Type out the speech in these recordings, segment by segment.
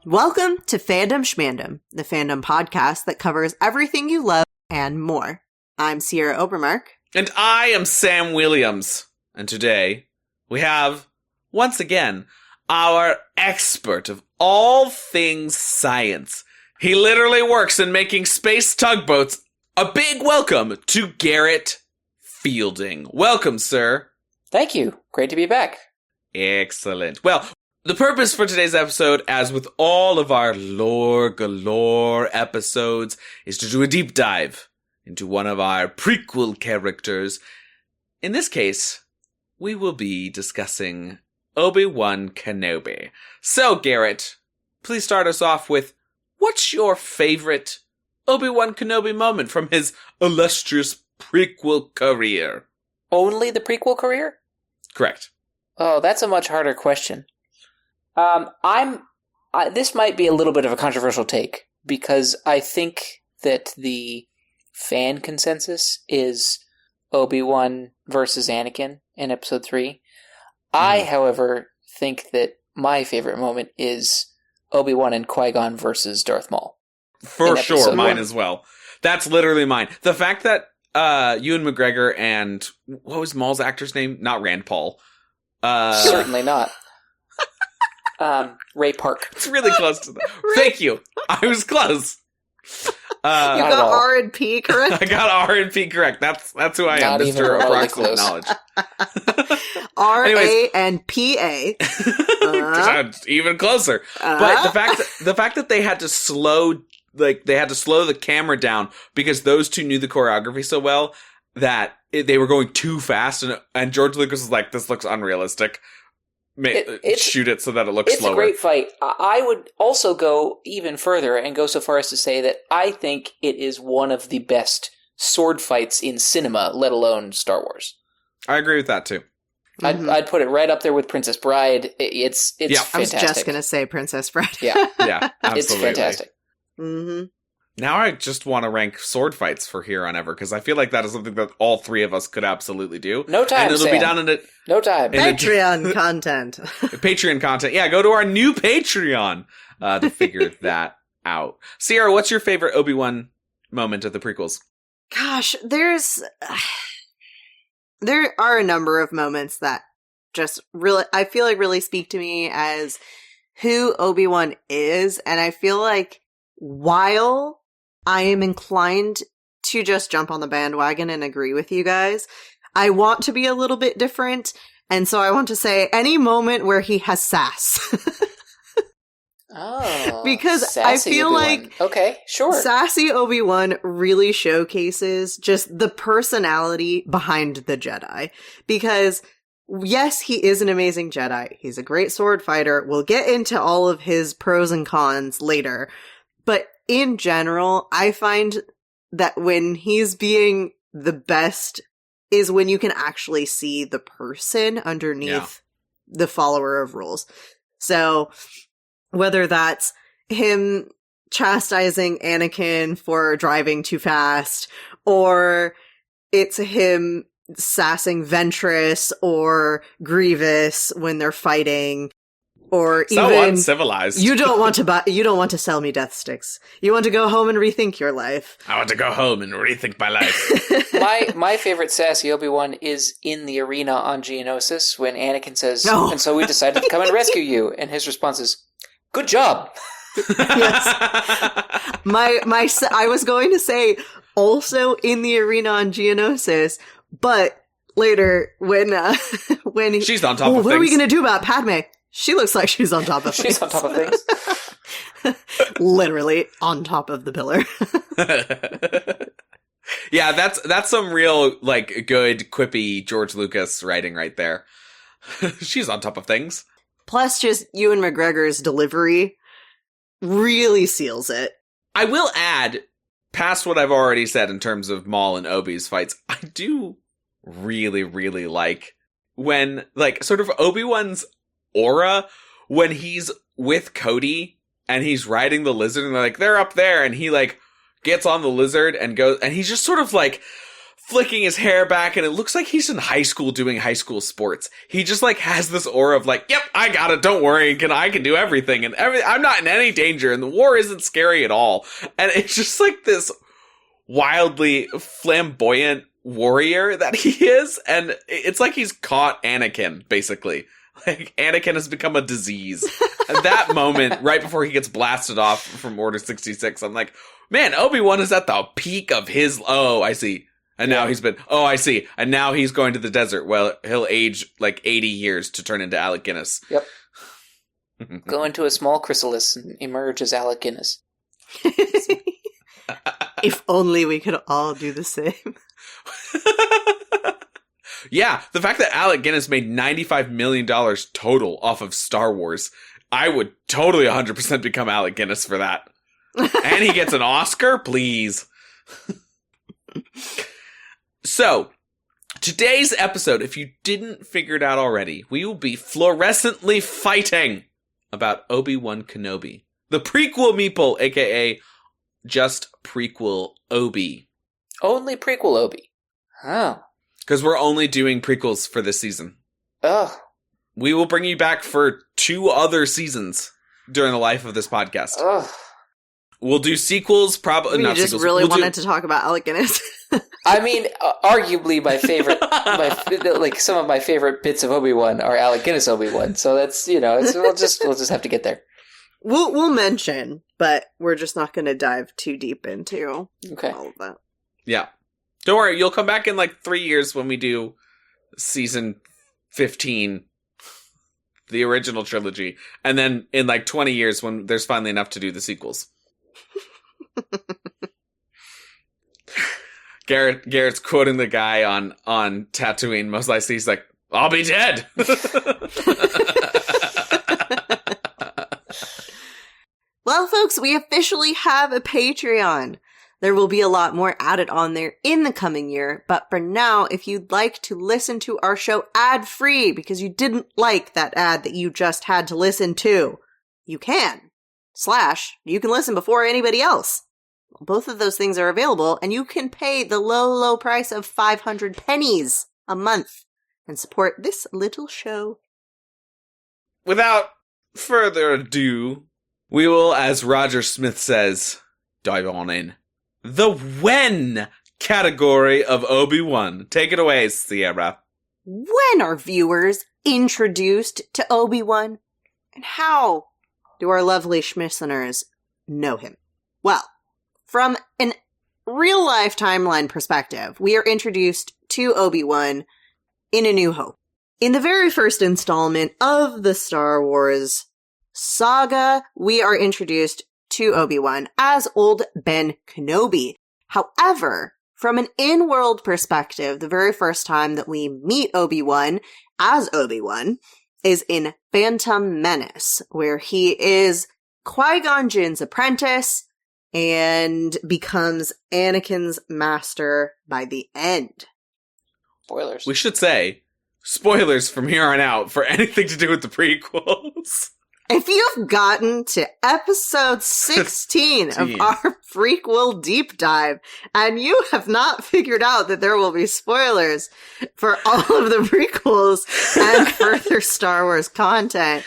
Welcome to Fandom Shmandom, the fandom podcast that covers everything you love and more. I'm Sierra Obermark. And I am Sam Williams. And today, we have, once again, our expert of all things science. He literally works in making space tugboats. A big welcome to Garrett Fielding. Welcome, sir. Thank you. Great to be back. Excellent. Well, the purpose for today's episode, as with all of our lore galore episodes, is to do a deep dive into one of our prequel characters. In this case, we will be discussing Obi-Wan Kenobi. So, Garrett, please start us off with, what's your favorite Obi-Wan Kenobi moment from his illustrious prequel career? Only the prequel career? Correct. Oh, that's a much harder question. This might be a little bit of a controversial take, because I think that the fan consensus is Obi-Wan versus Anakin in episode 3. I, however, think that my favorite moment is Obi-Wan and Qui-Gon versus Darth Maul. For sure, mine as well. That's literally mine. The fact that Ewan McGregor and, what was Maul's actor's name? Not Rand Paul. Certainly not. Ray Park. It's really close to that. Thank you. I was close. You got R and P correct? I got R and P correct. That's who I am, Mr. Approximate Knowledge. R-A-N-P-A. Even closer. But the fact that they had to slow the camera down because those two knew the choreography so well that they were going too fast, and George Lucas was like, "This looks unrealistic. Shoot it so that it looks slower." It's a great fight. I would also go even further and go so far as to say that I think it is one of the best sword fights in cinema, let alone Star Wars. I agree with that too. I'd put it right up there with Princess Bride. It's fantastic. I was just going to say Princess Bride. Yeah, absolutely. It's fantastic. Mm-hmm. Now I just want to rank sword fights for Here on Ever, because I feel like that is something that all three of us could absolutely do. No time, and it'll Sam. be down in it. No time. Patreon content. Patreon content. Yeah, go to our new Patreon to figure that out. Sierra, what's your favorite Obi-Wan moment of the prequels? Gosh, there are a number of moments that just really, I feel like really speak to me as who Obi-Wan is, and I feel like while I am inclined to just jump on the bandwagon and agree with you guys, I want to be a little bit different, and so I want to say any moment where he has sass. Oh, because I feel Obi-Wan. like okay, sure. Sassy Obi-Wan really showcases just the personality behind the Jedi. Because yes, he is an amazing Jedi. He's a great sword fighter. We'll get into all of his pros and cons later. But in general, I find that when he's being the best is when you can actually see the person underneath the follower of rules. So whether that's him chastising Anakin for driving too fast, or it's him sassing Ventress or Grievous when they're fighting, or so even uncivilized. You don't want to sell me death sticks. You want to go home and rethink your life. I want to go home and rethink my life. My favorite sassy Obi-Wan is in the arena on Geonosis when Anakin says, No. "And so we decided to come and rescue you," and his response is, "Good job." Yes. I was going to say also in the arena on Geonosis, but later when she's on top of things. What are we going to do about Padme? She looks like she's on top of things. She's on top of things. Literally on top of the pillar. Yeah, that's some real, like, good, quippy George Lucas writing right there. She's on top of things. Plus, just Ewan McGregor's delivery really seals it. I will add, past what I've already said in terms of Maul and Obi's fights, I do really, really like when, like, sort of Obi-Wan's aura when he's with Cody and he's riding the lizard and they're up there and he, like, gets on the lizard and goes, and he's just sort of, like, flicking his hair back, and it looks like he's in high school doing high school sports. He just like has this aura of like, yep, I got it, don't worry, I can do everything, and I'm not in any danger, and the war isn't scary at all. And it's just like this wildly flamboyant warrior that he is, and it's like he's caught Anakin, basically. Like, Anakin has become a disease. At that moment, right before he gets blasted off from Order 66, I'm like, man, Obi-Wan is at the peak of his, I see. And now I see. And now he's going to the desert. Well, he'll age like 80 years to turn into Alec Guinness. Yep. Go into a small chrysalis and emerge as Alec Guinness. If only we could all do the same. Yeah, the fact that Alec Guinness made $95 million total off of Star Wars, I would totally 100% become Alec Guinness for that. And he gets an Oscar, please. So, today's episode, if you didn't figure it out already, we will be fluorescently fighting about Obi-Wan Kenobi. The prequel meeple, aka just prequel Obi. Only prequel Obi. Oh. Because we're only doing prequels for this season. Oh. We will bring you back for 2 other seasons during the life of this podcast. Oh. We'll do sequels, probably not just sequels. really wanted to talk about Alec Guinness. I mean, arguably my favorite, like some of my favorite bits of Obi-Wan are Alec Guinness Obi-Wan. So that's, we'll just have to get there. We'll mention, but we're just not going to dive too deep into all of that. Yeah. Don't worry, you'll come back in like 3 years when we do season 15, the original trilogy, and then in like 20 years when there's finally enough to do the sequels. Garrett's quoting the guy on Tatooine. Most likely he's like, I'll be dead. Well, folks, we officially have a Patreon. There will be a lot more added on there in the coming year, but for now, if you'd like to listen to our show ad-free because you didn't like that ad that you just had to listen to, you can. / you can listen before anybody else. Both of those things are available, and you can pay the low, low price of 500 pennies a month and support this little show. Without further ado, we will, as Roger Smith says, dive on in. The when category of Obi-Wan. Take it away, Sierra. When are viewers introduced to Obi-Wan? And how do our lovely Schmisteners know him? Well, from an real-life timeline perspective, we are introduced to Obi-Wan in A New Hope. In the very first installment of the Star Wars saga, we are introduced to Obi-Wan as old Ben Kenobi. However, from an in-world perspective, the very first time that we meet Obi-Wan as Obi-Wan is in Phantom Menace, where he is Qui-Gon Jinn's apprentice and becomes Anakin's master by the end. Spoilers. We should say, spoilers from here on out for anything to do with the prequels. If you've gotten to episode 16 of our prequel deep dive, and you have not figured out that there will be spoilers for all of the prequels and further Star Wars content,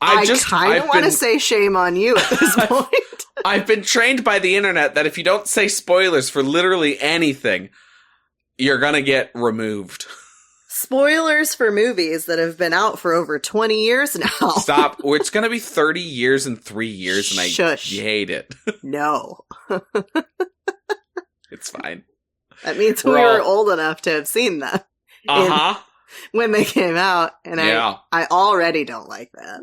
I kind of want to say shame on you at this point. I've been trained by the internet that if you don't say spoilers for literally anything, you're gonna get removed. Spoilers for movies that have been out for over 20 years now. Stop. It's going to be 30 years in 3 years, and I hate it. No. It's fine. That means we were old enough to have seen them. Uh-huh. When they came out, and I already don't like that.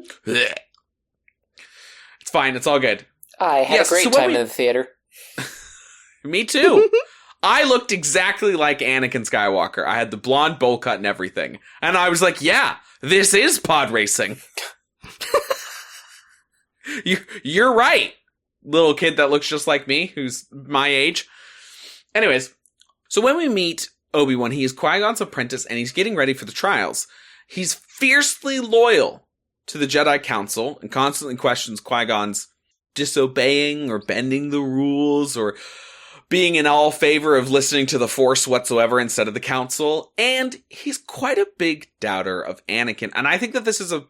It's fine. It's all good. I had a great time in the theater. Me too. I looked exactly like Anakin Skywalker. I had the blonde bowl cut and everything. And I was like, yeah, this is pod racing. You're right, little kid that looks just like me, who's my age. Anyways, so when we meet Obi-Wan, he is Qui-Gon's apprentice and he's getting ready for the trials. He's fiercely loyal to the Jedi Council and constantly questions Qui-Gon's disobeying or bending the rules or being in all favor of listening to the Force whatsoever instead of the Council, and he's quite a big doubter of Anakin. And I think that this is a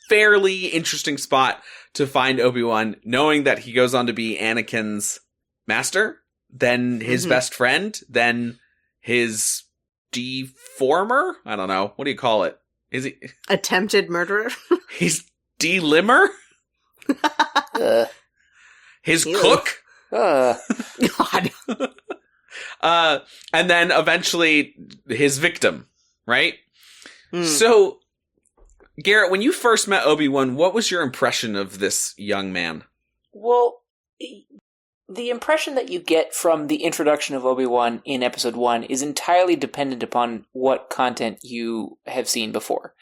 fairly interesting spot to find Obi-Wan, knowing that he goes on to be Anakin's master, then his best friend, then his deformer? I don't know. What do you call it? Is he attempted murderer? He's delimmer? His cook? God. And then eventually his victim, right? Mm. So, Garrett, when you first met Obi-Wan, what was your impression of this young man? Well, the impression that you get from the introduction of Obi-Wan in Episode 1 is entirely dependent upon what content you have seen before.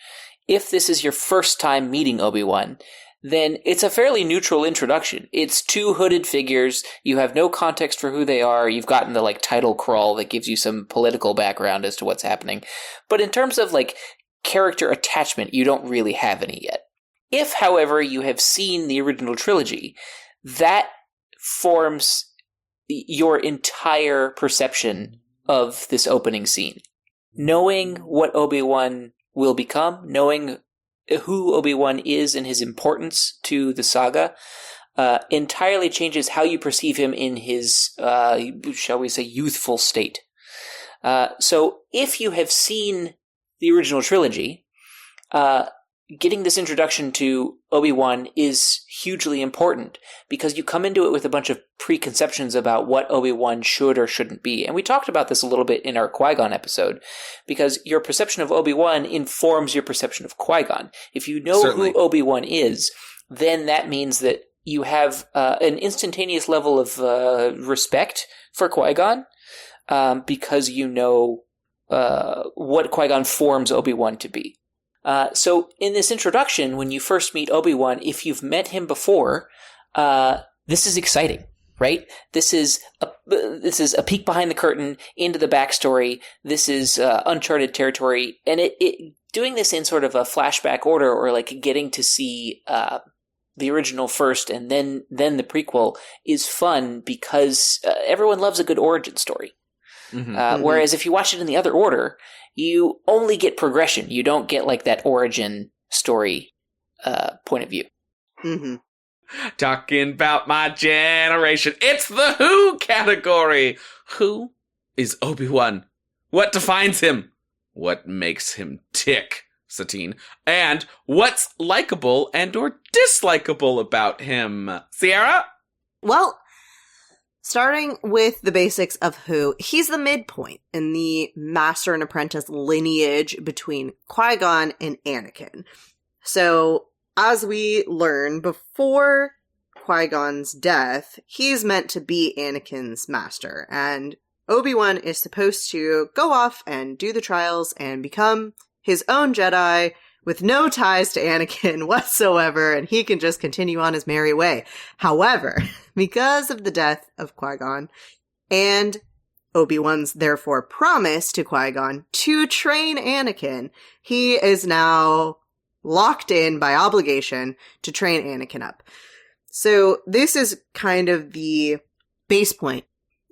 If this is your first time meeting Obi-Wan, then it's a fairly neutral introduction. It's two hooded figures, you have no context for who they are, you've gotten the title crawl that gives you some political background as to what's happening. But in terms of character attachment, you don't really have any yet. If, however, you have seen the original trilogy, that forms your entire perception of this opening scene. Knowing what Obi-Wan will become, knowing who Obi-Wan is and his importance to the saga, entirely changes how you perceive him in his, shall we say, youthful state. So if you have seen the original trilogy, getting this introduction to Obi-Wan is hugely important because you come into it with a bunch of preconceptions about what Obi-Wan should or shouldn't be. And we talked about this a little bit in our Qui-Gon episode because your perception of Obi-Wan informs your perception of Qui-Gon. If you know Certainly. who Obi-Wan is, then that means that you have an instantaneous level of respect for Qui-Gon because you know what Qui-Gon forms Obi-Wan to be. So in this introduction, when you first meet Obi-Wan, if you've met him before, this is exciting, right? This is a peek behind the curtain into the backstory. This is uncharted territory, and it doing this in sort of a flashback order, or getting to see the original first and then the prequel is fun because everyone loves a good origin story. Whereas if you watch it in the other order, you only get progression. You don't get that origin story point of view. Mm-hmm. Talking about my generation. It's the Who category. Who is Obi-Wan? What defines him? What makes him tick, Satine? And what's likable and or dislikable about him? Sierra? Well, starting with the basics of who, he's the midpoint in the master and apprentice lineage between Qui-Gon and Anakin. So, as we learn, before Qui-Gon's death, he's meant to be Anakin's master, and Obi-Wan is supposed to go off and do the trials and become his own Jedi with no ties to Anakin whatsoever, and he can just continue on his merry way. However, because of the death of Qui-Gon, and Obi-Wan's therefore promise to Qui-Gon to train Anakin, he is now locked in by obligation to train Anakin up. So this is kind of the base point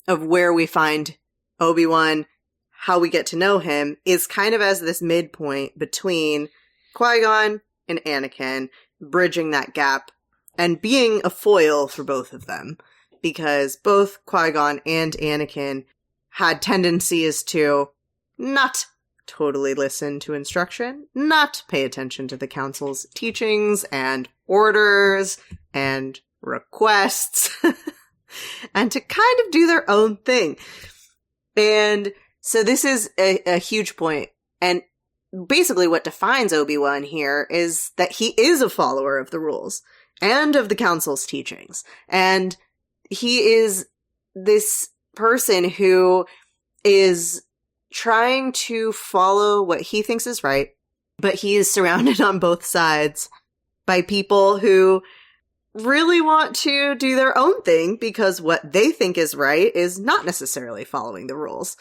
of where we find Obi-Wan, how we get to know him, is kind of as this midpoint between Qui-Gon and Anakin, bridging that gap and being a foil for both of them, because both Qui-Gon and Anakin had tendencies to not totally listen to instruction, not pay attention to the Council's teachings and orders and requests, and to kind of do their own thing. And so this is a huge point. And basically what defines Obi-Wan here is that he is a follower of the rules and of the Council's teachings. And he is this person who is trying to follow what he thinks is right, but he is surrounded on both sides by people who really want to do their own thing because what they think is right is not necessarily following the rules.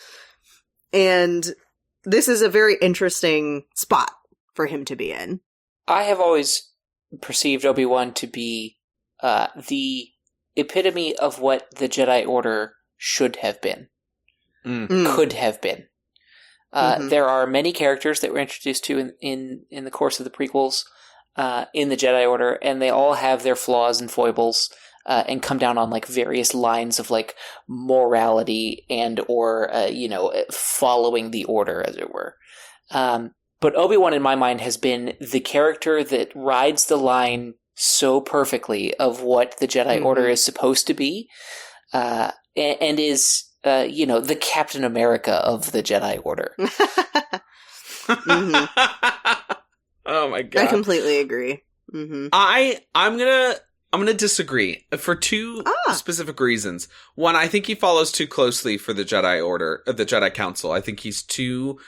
And this is a very interesting spot for him to be in. I have always perceived Obi-Wan to be the epitome of what the Jedi Order should have been. Mm. Could have been. There are many characters that we're introduced to in the course of the prequels in the Jedi Order, and they all have their flaws and foibles and come down on like various lines of like morality and or following the order, as it were. But Obi-Wan, in my mind, has been the character that rides the line so perfectly of what the Jedi Order is supposed to be, and is, the Captain America of the Jedi Order. Oh my god! I completely agree. Mm-hmm. I'm gonna disagree for two specific reasons. One, I think he follows too closely for the Jedi Order, the Jedi Council. I think he's too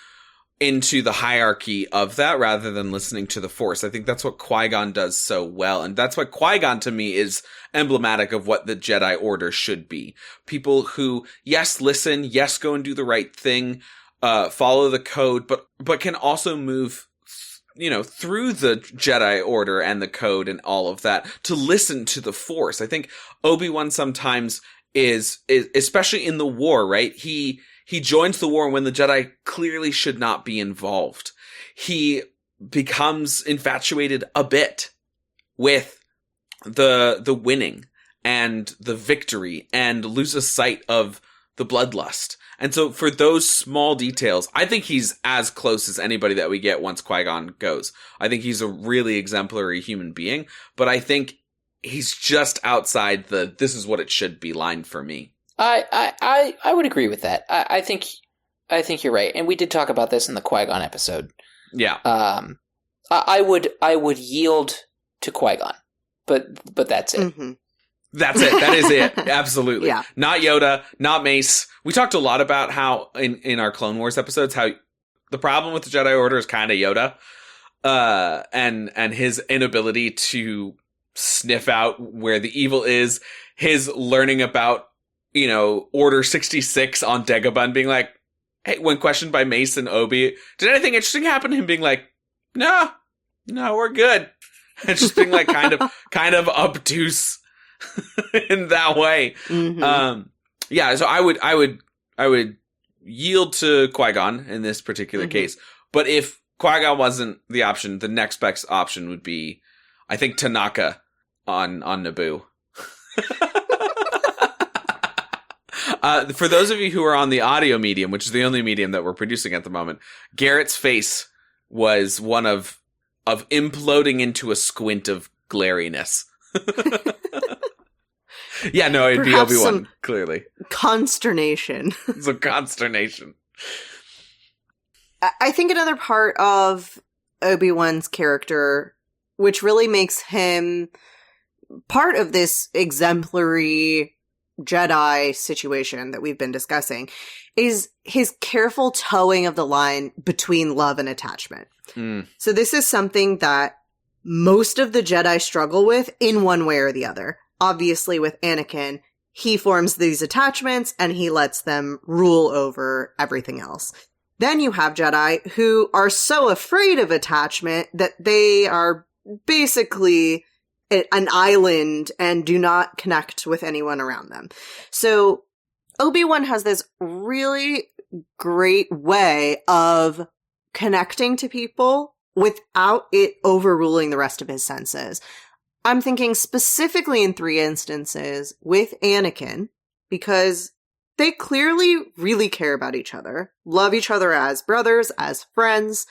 into the hierarchy of that rather than listening to the Force. I think that's what Qui-Gon does so well. And that's why Qui-Gon to me is emblematic of what the Jedi Order should be. People who, yes, listen, yes, go and do the right thing, follow the code, but can also move, through the Jedi Order and the code and all of that to listen to the Force. I think Obi-Wan sometimes is especially in the war, right? He joins the war when the Jedi clearly should not be involved. He becomes infatuated a bit with the winning and the victory and loses sight of the bloodlust. And so for those small details, I think he's as close as anybody that we get once Qui-Gon goes. I think he's a really exemplary human being, but I think he's just outside the "this is what it should be" line for me. I would agree with that. I think you're right, and we did talk about this in the Qui-Gon episode. Yeah. I would yield to Qui-Gon, but that's it. Mm-hmm. That's it. That is it. Absolutely. Yeah. Not Yoda, not Mace. We talked a lot about how in our Clone Wars episodes how the problem with the Jedi Order is kind of Yoda, and his inability to sniff out where the evil is. His learning about Order 66 on Dagobah and being like, hey, when questioned by Mace and Obi, did anything interesting happen? Him being like, no, we're good. And just being like kind of obtuse in that way. Mm-hmm. So I would yield to Qui-Gon in this particular case. But if Qui-Gon wasn't the option, the next best option would be, I think, Tanaka on Naboo. For those of you who are on the audio medium, which is the only medium that we're producing at the moment, Garrett's face was one of imploding into a squint of glariness. Yeah, no, it'd Perhaps be Obi-Wan, some clearly. Consternation. Some consternation. I think another part of Obi-Wan's character, which really makes him part of this exemplary Jedi situation that we've been discussing, is his careful towing of the line between love and attachment. So this is something that most of the Jedi struggle with in one way or the other. Obviously, with Anakin, he forms these attachments and he lets them rule over everything else. Then you have Jedi who are so afraid of attachment that they are basically an island and do not connect with anyone around them. So Obi-Wan has this really great way of connecting to people without it overruling the rest of his senses. I'm thinking specifically in 3 instances with Anakin, because they clearly really care about each other, love each other as brothers, as friends,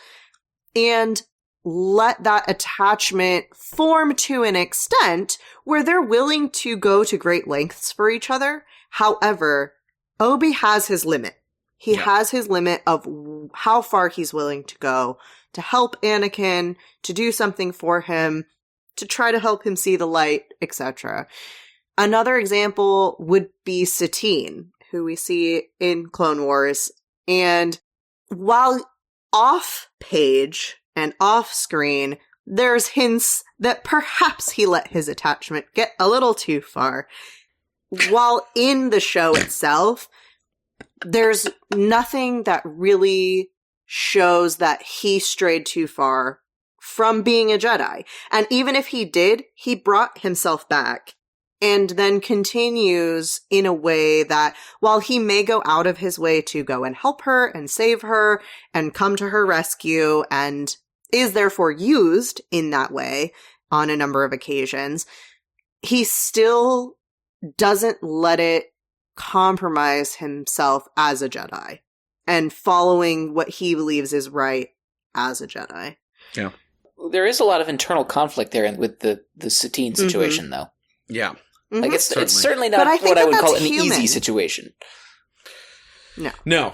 and let that attachment form to an extent where they're willing to go to great lengths for each other. However, Obi has his limit. He has his limit of how far he's willing to go to help Anakin, to do something for him, to try to help him see the light, etc. Another example would be Satine, who we see in Clone Wars. And while off page and off screen, there's hints that perhaps he let his attachment get a little too far. While in the show itself, there's nothing that really shows that he strayed too far from being a Jedi. And even if he did, he brought himself back and then continues in a way that while he may go out of his way to go and help her and save her and come to her rescue and is therefore used in that way on a number of occasions, he still doesn't let it compromise himself as a Jedi and following what he believes is right as a Jedi. Yeah. There is a lot of internal conflict there with the Satine situation, though. Yeah. Like, it's certainly not what I would call an easy situation. No,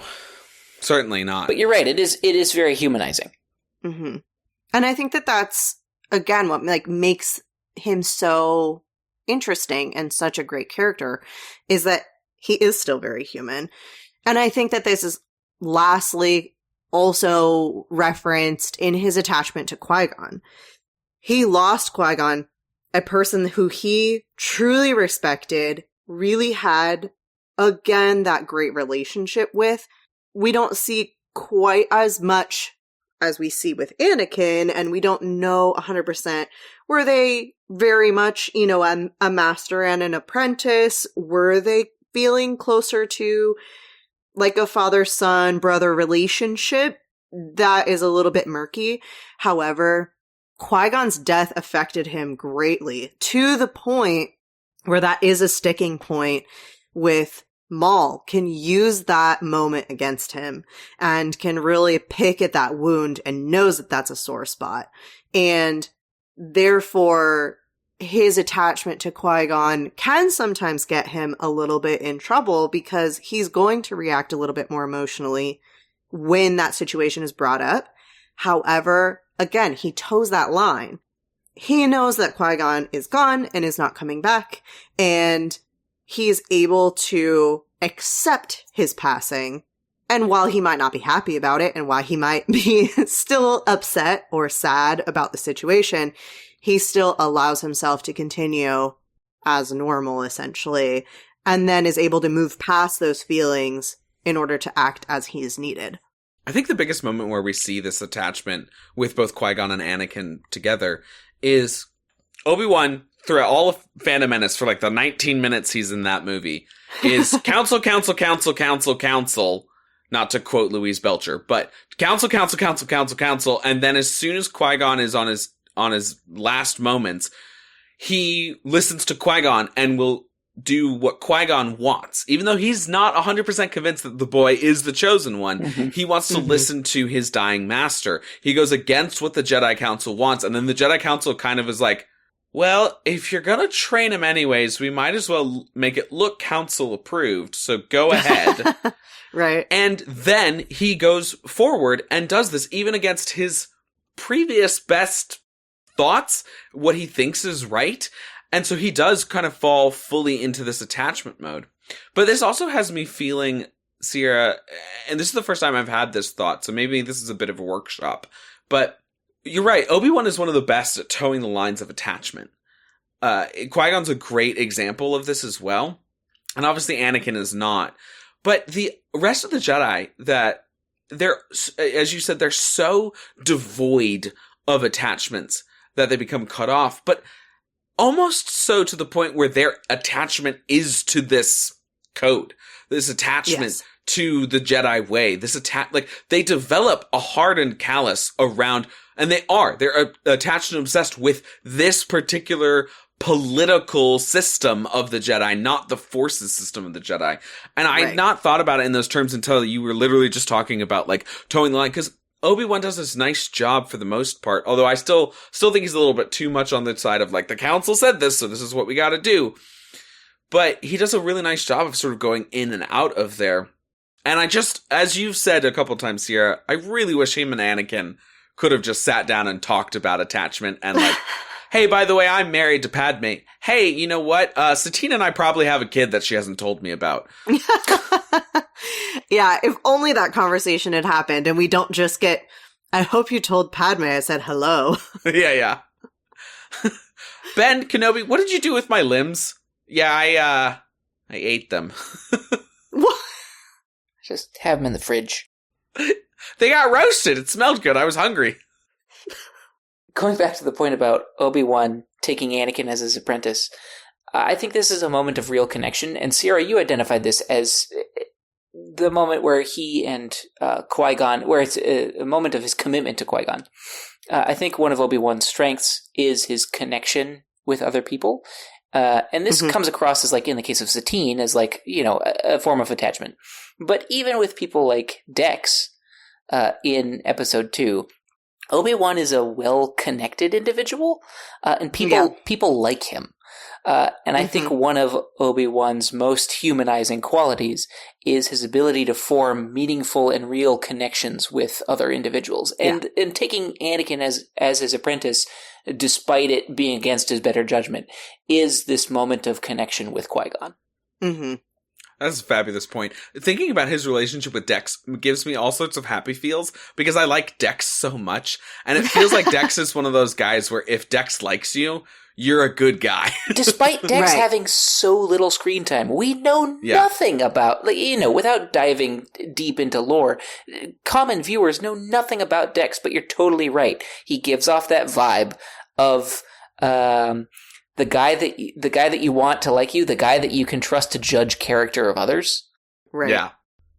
certainly not. But you're right, it is very humanizing. Mm-hmm. And I think that that's, again, what makes him so interesting and such a great character, is that he is still very human. And I think that this is lastly also referenced in his attachment to Qui-Gon. He lost Qui-Gon, a person who he truly respected, really had, again, that great relationship with. We don't see quite as much as we see with Anakin, and we don't know 100%. Were they very much, a master and an apprentice? Were they feeling closer to like a father-son, brother relationship? That is a little bit murky. However, Qui-Gon's death affected him greatly, to the point where that is a sticking point with Maul, can use that moment against him and can really pick at that wound and knows that that's a sore spot. And therefore, his attachment to Qui-Gon can sometimes get him a little bit in trouble because he's going to react a little bit more emotionally when that situation is brought up. However, again, he toes that line. He knows that Qui-Gon is gone and is not coming back, and he's able to accept his passing. And while he might not be happy about it, and while he might be still upset or sad about the situation, he still allows himself to continue as normal, essentially, and then is able to move past those feelings in order to act as he is needed. I think the biggest moment where we see this attachment with both Qui-Gon and Anakin together is Obi-Wan, throughout all of Phantom Menace, for like the 19 minutes he's in that movie, is counsel, counsel, counsel, counsel, counsel, not to quote Louise Belcher, but counsel, counsel, counsel, counsel, counsel, and then as soon as Qui-Gon is on his last moments, he listens to Qui-Gon and will do what Qui-Gon wants. Even though he's not 100% convinced that the boy is the chosen one, he wants to listen to his dying master. He goes against what the Jedi Council wants, and then the Jedi Council kind of is like, well, if you're gonna train him anyways, we might as well make it look council approved, so go ahead. Right. And then he goes forward and does this even against his previous best thoughts, what he thinks is right. And so he does kind of fall fully into this attachment mode. But this also has me feeling, Sierra, and this is the first time I've had this thought, so maybe this is a bit of a workshop, but you're right, Obi-Wan is one of the best at towing the lines of attachment. Qui-Gon's a great example of this as well. And obviously Anakin is not. But the rest of the Jedi, that they're, as you said, they're so devoid of attachments that they become cut off. But almost so to the point where their attachment is to this code, this attachment to the Jedi way, like they develop a hardened callus around, and they're attached and obsessed with this particular political system of the Jedi, not the forces system of the Jedi. And I had not thought about it in those terms until you were literally just talking about like towing the line, because Obi-Wan does this nice job for the most part, although I still think he's a little bit too much on the side of like, the council said this, so this is what we gotta do. But he does a really nice job of sort of going in and out of there. And I just, as you've said a couple times, Sierra, I really wish him and Anakin could have just sat down and talked about attachment and like, hey, by the way, I'm married to Padme. Hey, you know what? Satine and I probably have a kid that she hasn't told me about. Yeah, if only that conversation had happened and we don't just get, I hope you told Padme I said hello. Yeah. Ben Kenobi, what did you do with my limbs? Yeah, I ate them. What? Just have them in the fridge. They got roasted. It smelled good. I was hungry. Going back to the point about Obi-Wan taking Anakin as his apprentice, I think this is a moment of real connection, and Sierra, you identified this as the moment where he and Qui-Gon, where it's a moment of his commitment to Qui-Gon. I think one of Obi-Wan's strengths is his connection with other people. And this comes across as, like, in the case of Satine, as, like, you know, a form of attachment. But even with people like Dex in Episode 2, Obi-Wan is a well-connected individual, and people like him. And I think one of Obi-Wan's most humanizing qualities is his ability to form meaningful and real connections with other individuals. And taking Anakin as his apprentice, despite it being against his better judgment, is this moment of connection with Qui-Gon. Mm-hmm. That's a fabulous point. Thinking about his relationship with Dex gives me all sorts of happy feels because I like Dex so much. And it feels like Dex is one of those guys where if Dex likes you, you're a good guy. Despite Dex having so little screen time, we know nothing about, like, you know, without diving deep into lore, common viewers know nothing about Dex, but you're totally right. He gives off that vibe of the guy that you want to like you, the guy that you can trust to judge character of others. Right. Yeah.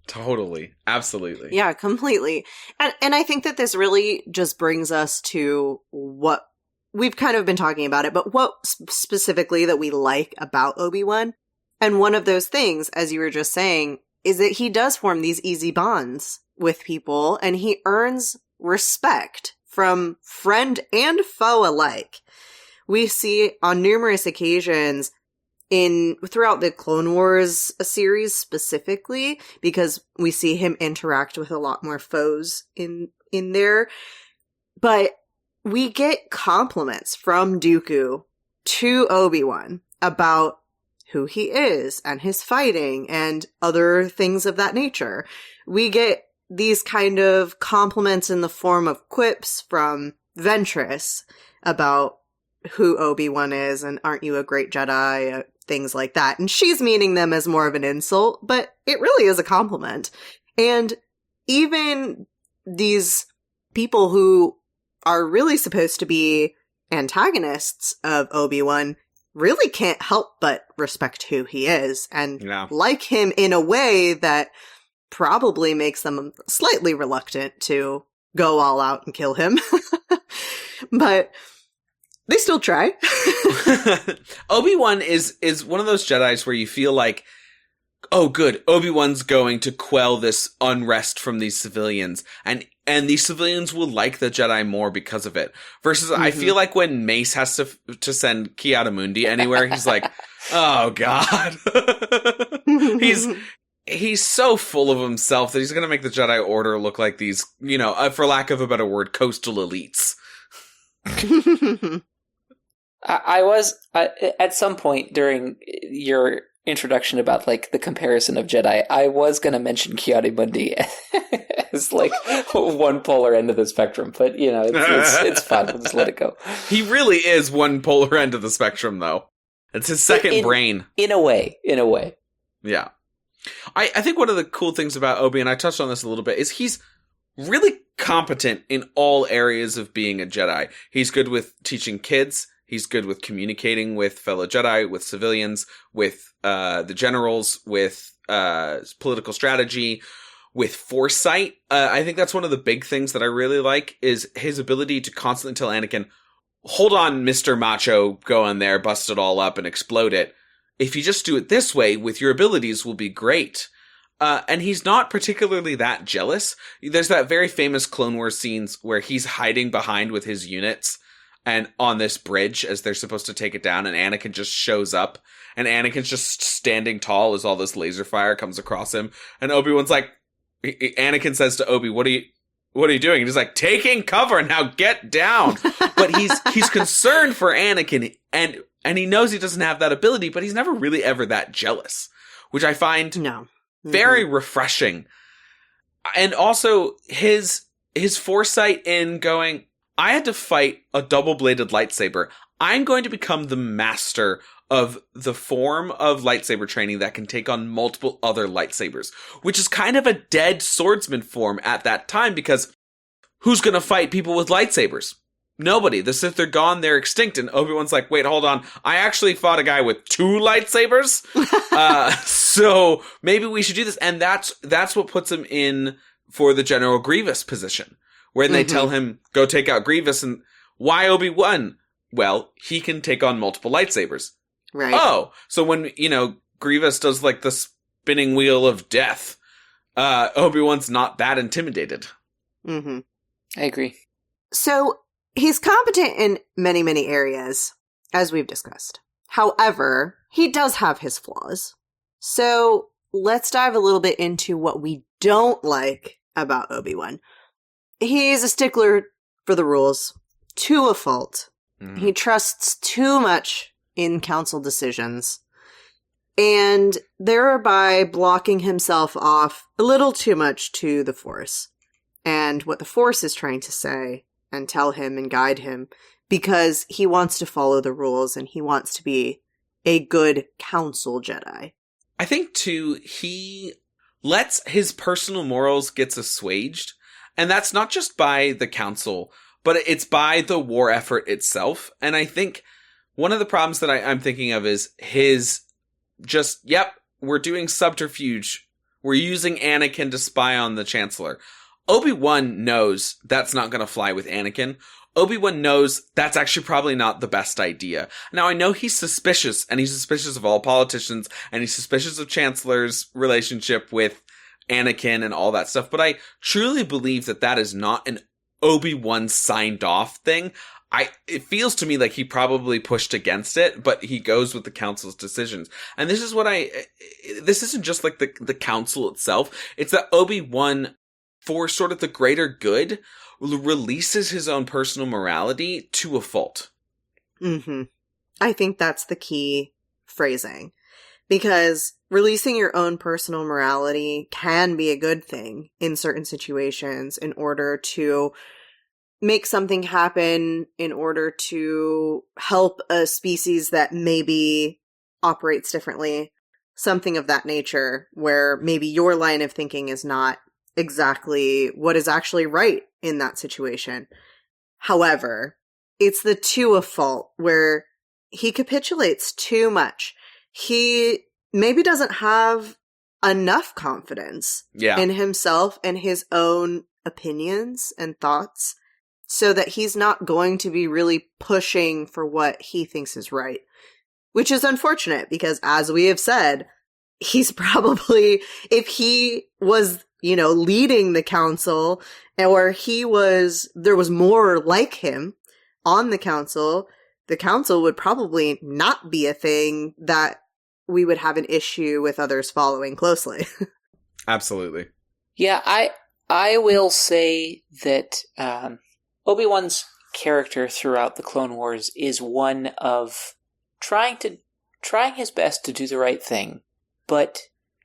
Totally. Absolutely. Yeah, completely. And I think that this really just brings us to what we've kind of been talking about it, but what specifically that we like about Obi-Wan. And one of those things, as you were just saying, is that he does form these easy bonds with people, and he earns respect from friend and foe alike. We see on numerous occasions throughout the Clone Wars series specifically, because we see him interact with a lot more foes in there. But we get compliments from Dooku to Obi-Wan about who he is and his fighting and other things of that nature. We get these kind of compliments in the form of quips from Ventress about who Obi-Wan is and aren't you a great Jedi, things like that. And she's meaning them as more of an insult, but it really is a compliment. And even these people who are really supposed to be antagonists of Obi-Wan really can't help but respect who he is and like him in a way that probably makes them slightly reluctant to go all out and kill him. But they still try. Obi-Wan is one of those Jedis where you feel like, oh, good, Obi-Wan's going to quell this unrest from these civilians, and these civilians will like the Jedi more because of it. Versus, I feel like when Mace has to send Ki-Adi-Mundi anywhere, he's like, oh, God. He's so full of himself that he's going to make the Jedi Order look like these, you know, for lack of a better word, coastal elites. I was, at some point during your introduction about, like, the comparison of Jedi, I was going to mention Ki-Adi-Mundi as, like, one polar end of the spectrum, but, you know, it's fun. We'll just let it go. He really is one polar end of the spectrum, though. It's his second brain. In a way. Yeah. I think one of the cool things about Obi, and I touched on this a little bit, is he's really competent in all areas of being a Jedi. He's good with teaching kids. He's good with communicating with fellow Jedi, with civilians, with the generals, with political strategy, with foresight. I think that's one of the big things that I really like is his ability to constantly tell Anakin, hold on, Mr. Macho, go in there, bust it all up and explode it. If you just do it this way, with your abilities will be great. And he's not particularly that jealous. There's that very famous Clone Wars scenes where he's hiding behind with his units and on this bridge as they're supposed to take it down, and Anakin just shows up, and Anakin's just standing tall as all this laser fire comes across him, and Obi-Wan's like, Anakin says to Obi, what are you doing? And he's like, taking cover, now get down. But he's concerned for Anakin, and he knows he doesn't have that ability, but he's never really ever that jealous, which I find very refreshing. And also his foresight in going, I had to fight a double-bladed lightsaber. I'm going to become the master of the form of lightsaber training that can take on multiple other lightsabers, which is kind of a dead swordsman form at that time, because who's going to fight people with lightsabers? Nobody. The Sith are gone. They're extinct. And Obi-Wan's like, wait, hold on. I actually fought a guy with 2 lightsabers. So maybe we should do this. And that's what puts him in for the General Grievous position, where they tell him, go take out Grievous. And why Obi-Wan? Well, he can take on multiple lightsabers. Right. Oh, so when, Grievous does like the spinning wheel of death, Obi-Wan's not that intimidated. Mm-hmm. I agree. So he's competent in many, many areas, as we've discussed. However, he does have his flaws. So let's dive a little bit into what we don't like about Obi-Wan. He's a stickler for the rules, to a fault. He trusts too much in council decisions, and thereby blocking himself off a little too much to the Force and what the Force is trying to say and tell him and guide him, because he wants to follow the rules and he wants to be a good council Jedi. I think, too, he lets his personal morals get assuaged, and that's not just by the council, but it's by the war effort itself. And I think one of the problems that I'm thinking of is his just, we're doing subterfuge. We're using Anakin to spy on the Chancellor. Obi-Wan knows that's not going to fly with Anakin. Obi-Wan knows that's actually probably not the best idea. Now, I know he's suspicious, and he's suspicious of all politicians, and he's suspicious of Chancellor's relationship with Anakin and all that stuff, but I truly believe that is not an Obi-Wan signed off thing. It feels to me like he probably pushed against it, but he goes with the council's decisions. And this is this isn't just like the council itself. It's that Obi-Wan, for sort of the greater good, releases his own personal morality to a fault. Mm-hmm. I think that's the key phrasing. Because releasing your own personal morality can be a good thing in certain situations in order to make something happen, in order to help a species that maybe operates differently, something of that nature, where maybe your line of thinking is not exactly what is actually right in that situation. However, it's the to a fault where he capitulates too much. He maybe doesn't have enough confidence in himself and his own opinions and thoughts, so that he's not going to be really pushing for what he thinks is right. Which is unfortunate, because as we have said, he's probably, if he was, leading the council, or there was more like him on the council would probably not be a thing that we would have an issue with others following closely. Absolutely. Yeah, I will say that Obi-Wan's character throughout the Clone Wars is one of trying his best to do the right thing, but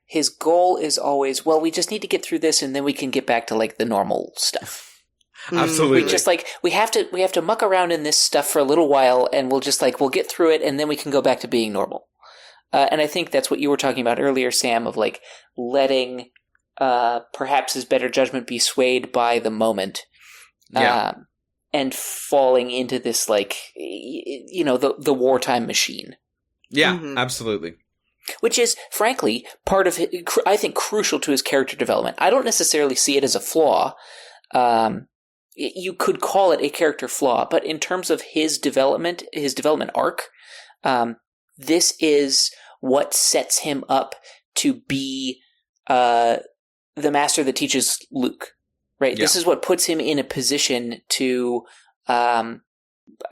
his goal is always, well, we just need to get through this and then we can get back to like the normal stuff. Absolutely. We just we have to muck around in this stuff for a little while, and we'll get through it, and then we can go back to being normal. And I think that's what you were talking about earlier, Sam, of like letting perhaps his better judgment be swayed by the moment, and falling into this the wartime machine. Yeah, absolutely. Which is, frankly, part of I think crucial to his character development. I don't necessarily see it as a flaw. You could call it a character flaw, but in terms of his development arc, this is what sets him up to be the master that teaches Luke, right? Yeah. This is what puts him in a position to, I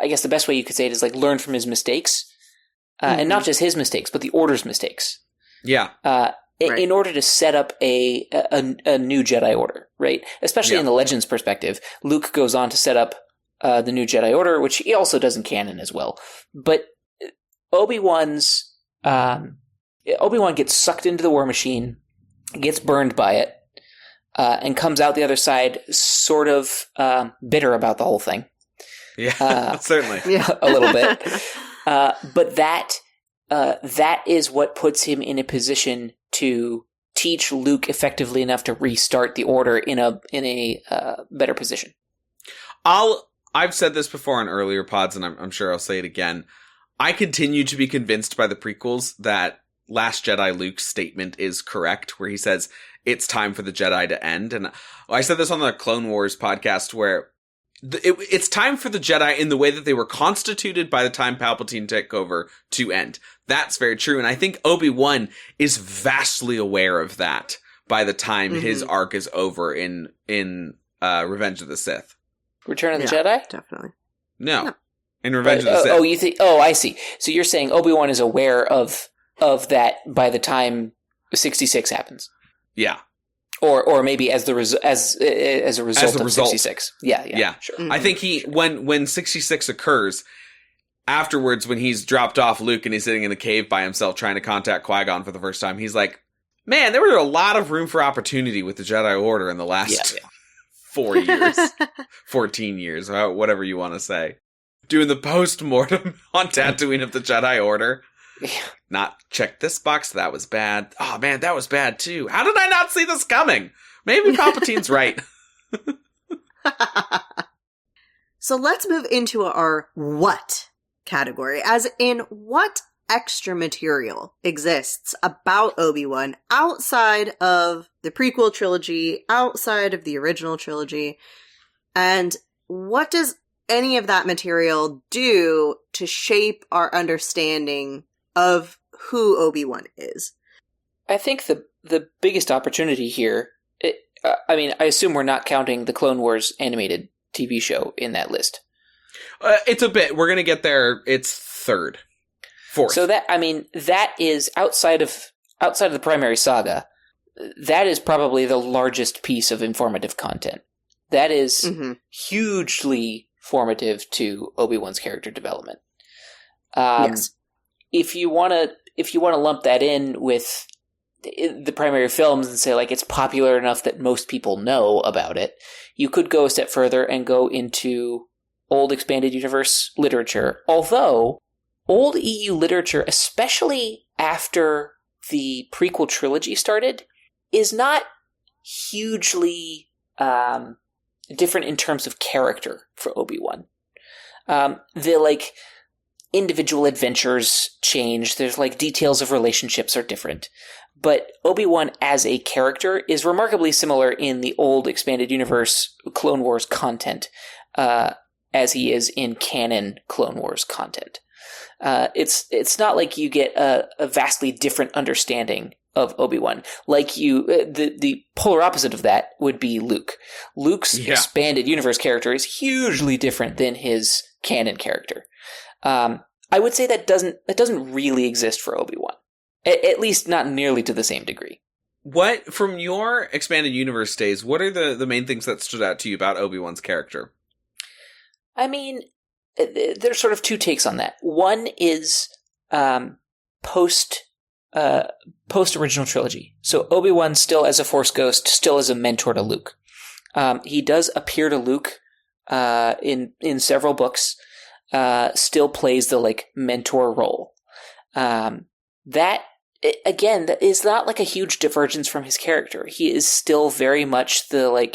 guess the best way you could say it is like learn from his mistakes, and not just his mistakes, but the Order's mistakes. Yeah. In order to set up a new Jedi Order, right? Especially in the Legends perspective, Luke goes on to set up the new Jedi Order, which he also does in canon as well. But Obi-Wan gets sucked into the war machine, gets burned by it, and comes out the other side sort of bitter about the whole thing. Yeah, certainly. A little bit. But that is what puts him in a position to teach Luke effectively enough to restart the Order in a better position. I'll I've said this before on earlier pods, and I'm sure I'll say it again. I continue to be convinced by the prequels that Last Jedi Luke's statement is correct, where he says, it's time for the Jedi to end. And I said this on the Clone Wars podcast, where it's time for the Jedi in the way that they were constituted by the time Palpatine took over to end. That's very true. And I think Obi-Wan is vastly aware of that by the time his arc is over in Revenge of the Sith. Return of the Jedi? Definitely. No. In Revenge of the Sith. Oh, you think? Oh, I see. So you're saying Obi-Wan is aware of that by the time 66 happens? Yeah. Or maybe as a result of 66. Yeah. Sure. I think when 66 occurs, afterwards, when he's dropped off Luke and he's sitting in a cave by himself trying to contact Qui-Gon for the first time, he's like, man, there was a lot of room for opportunity with the Jedi Order in the last 4 years, 14 years, whatever you want to say. Doing the post-mortem on Tatooine of the Jedi Order. Not check this box, that was bad. Oh man, that was bad too. How did I not see this coming? Maybe Palpatine's right. So let's move into our what category, as in what extra material exists about Obi-Wan outside of the prequel trilogy, outside of the original trilogy, and what does any of that material do to shape our understanding of who Obi-Wan is? I think the biggest opportunity here, I assume we're not counting the Clone Wars animated TV show in that list. It's a bit. We're going to get there. It's fourth. So that is outside of the primary saga. That is probably the largest piece of informative content. That is hugely formative to Obi-Wan's character development. Yes. If you want to lump that in with the primary films and say, like, it's popular enough that most people know about it, you could go a step further and go into old expanded universe literature. Although, old EU literature, especially after the prequel trilogy started, is not hugely different in terms of character for Obi-Wan. Individual adventures change. There's details of relationships are different. But Obi-Wan as a character is remarkably similar in the old expanded universe Clone Wars content as he is in canon Clone Wars content. It's not like you get a vastly different understanding of Obi-Wan. The polar opposite of that would be Luke. Luke's expanded universe character is hugely different than his canon character. I would say that doesn't really exist for Obi-Wan. At least not nearly to the same degree. What, from your expanded universe days, what are the main things that stood out to you about Obi-Wan's character? There's sort of two takes on that. One is post original trilogy. So Obi-Wan still as a Force ghost, still as a mentor to Luke. He does appear to Luke in several books. Still plays the mentor role. That is not a huge divergence from his character. He is still very much the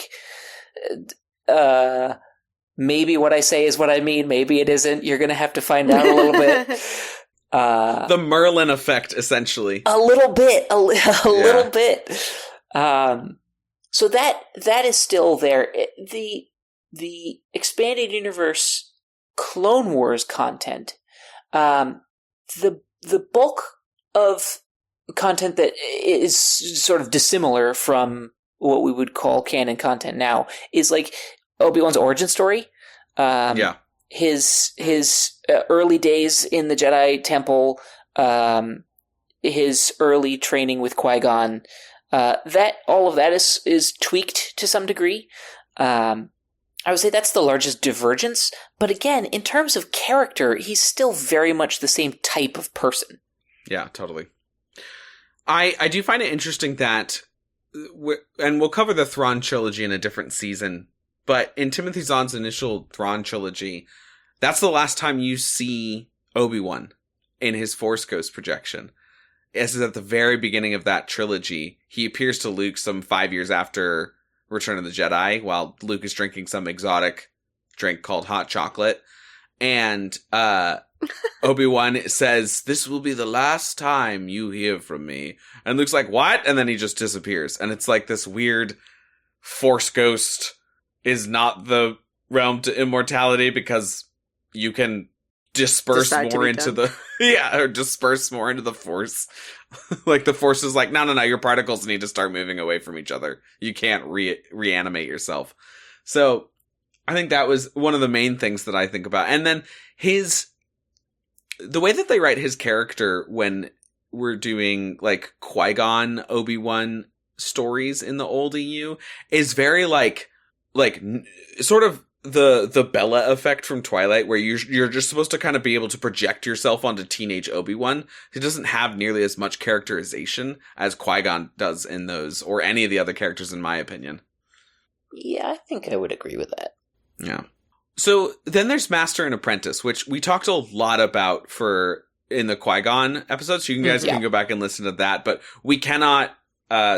maybe what I say is what I mean, maybe it isn't. You're gonna have to find out a little bit. The Merlin effect, essentially. A little bit. Little bit. So that is still there. The expanded universe Clone Wars content, the bulk of content that is sort of dissimilar from what we would call canon content now is Obi-Wan's origin story. His early days in the Jedi Temple, his early training with Qui-Gon, all of that is tweaked to some degree. I would say that's the largest divergence, but again, in terms of character, he's still very much the same type of person. Yeah, totally. I do find it interesting that, and we'll cover the Thrawn trilogy in a different season, but in Timothy Zahn's initial Thrawn trilogy, that's the last time you see Obi-Wan in his Force Ghost projection. This is at the very beginning of that trilogy. He appears to Luke some 5 years after Return of the Jedi, while Luke is drinking some exotic drink called hot chocolate. And Obi-Wan says, "This will be the last time you hear from me." And Luke's like, "What?" And then he just disappears. And it's like this weird Force ghost is not the realm to immortality because you can disperse more into the or disperse more into the Force. Like the Force is like, no, your particles need to start moving away from each other. You can't reanimate yourself. So I think that was one of the main things that I think about. And then the way that they write his character when we're doing like Qui-Gon Obi-Wan stories in the old EU is very like sort of the Bella effect from Twilight, where you're just supposed to kind of be able to project yourself onto teenage Obi-Wan. He doesn't have nearly as much characterization as Qui-Gon does in those, or any of the other characters, in my opinion. Yeah, I think I would agree with that. Yeah. So then there's Master and Apprentice, which we talked a lot about in the Qui-Gon episode, so you guys can go back and listen to that. But we cannot,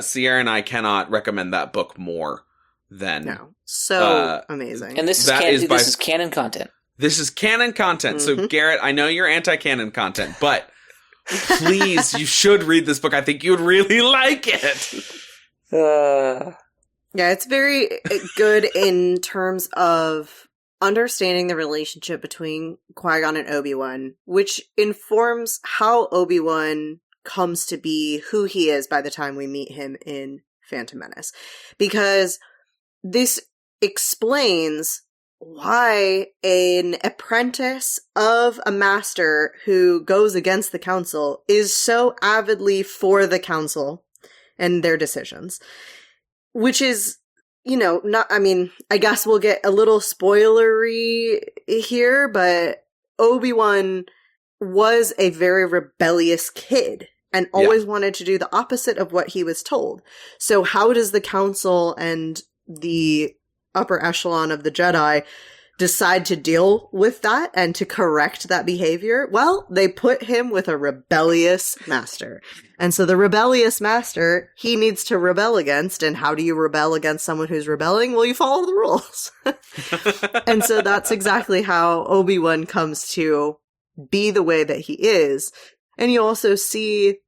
Sierra and I cannot recommend that book more than... No. So amazing. And this is canon content. This is canon content. Mm-hmm. So Garrett, I know you're anti-canon content, but please, you should read this book. I think you'd really like it. Yeah, it's very good in terms of understanding the relationship between Qui-Gon and Obi-Wan, which informs how Obi-Wan comes to be who he is by the time we meet him in Phantom Menace. Because this explains why an apprentice of a master who goes against the council is so avidly for the council and their decisions. Which is, I guess we'll get a little spoilery here, but Obi-Wan was a very rebellious kid and always wanted to do the opposite of what he was told. So how does the council and the upper echelon of the Jedi decide to deal with that and to correct that behavior? Well, they put him with a rebellious master. And so the rebellious master, he needs to rebel against. And how do you rebel against someone who's rebelling? Well, you follow the rules. And so that's exactly how Obi-Wan comes to be the way that he is. And you also see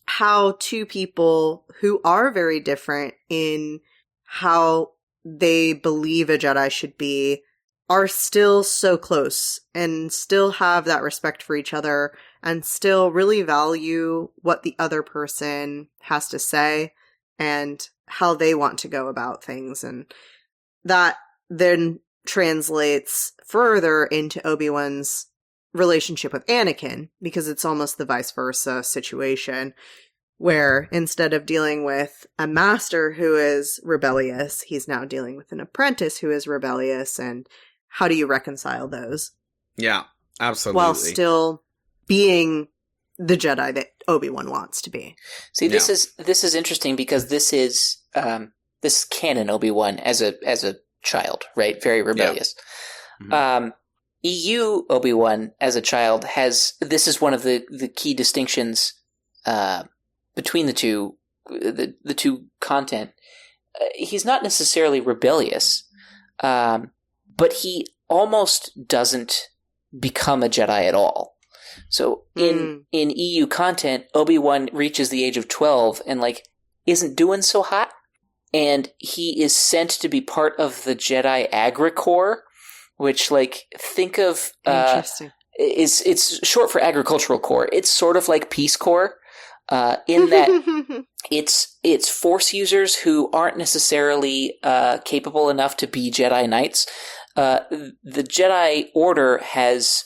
how two people who are very different in how they believe a Jedi should be are still so close and still have that respect for each other and still really value what the other person has to say and how they want to go about things. And that then translates further into Obi-Wan's relationship with Anakin, because it's almost the vice versa situation, where instead of dealing with a master who is rebellious, he's now dealing with an apprentice who is rebellious. And how do you reconcile those? Yeah, absolutely. While still being the Jedi that Obi-Wan wants to be. See, this is interesting because this is canon Obi-Wan as a child, right? Very rebellious. Yeah. Mm-hmm. EU Obi-Wan as a child this is one of the key distinctions between the two content. He's not necessarily rebellious, but he almost doesn't become a Jedi at all. So in EU content, Obi-Wan reaches the age of 12 and isn't doing so hot, and he is sent to be part of the Jedi Agri Corps, which think of it's short for Agricultural Corps. It's sort of like Peace Corps. In that it's Force users who aren't necessarily capable enough to be Jedi Knights. The Jedi Order has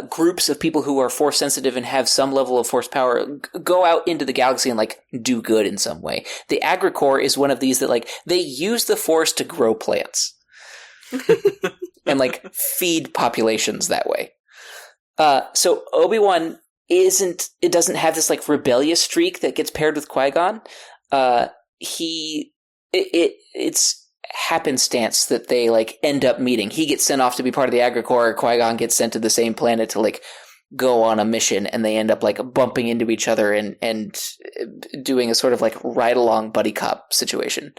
groups of people who are Force sensitive and have some level of Force power go out into the galaxy and do good in some way. The Agri Corps is one of these that they use the Force to grow plants and feed populations that way. So Obi-Wan doesn't have this rebellious streak that gets paired with Qui-Gon. It's happenstance that they end up meeting. He gets sent off to be part of the Agri Corps. Qui-Gon gets sent to the same planet to go on a mission, and they end up bumping into each other and doing a sort of ride along buddy cop situation.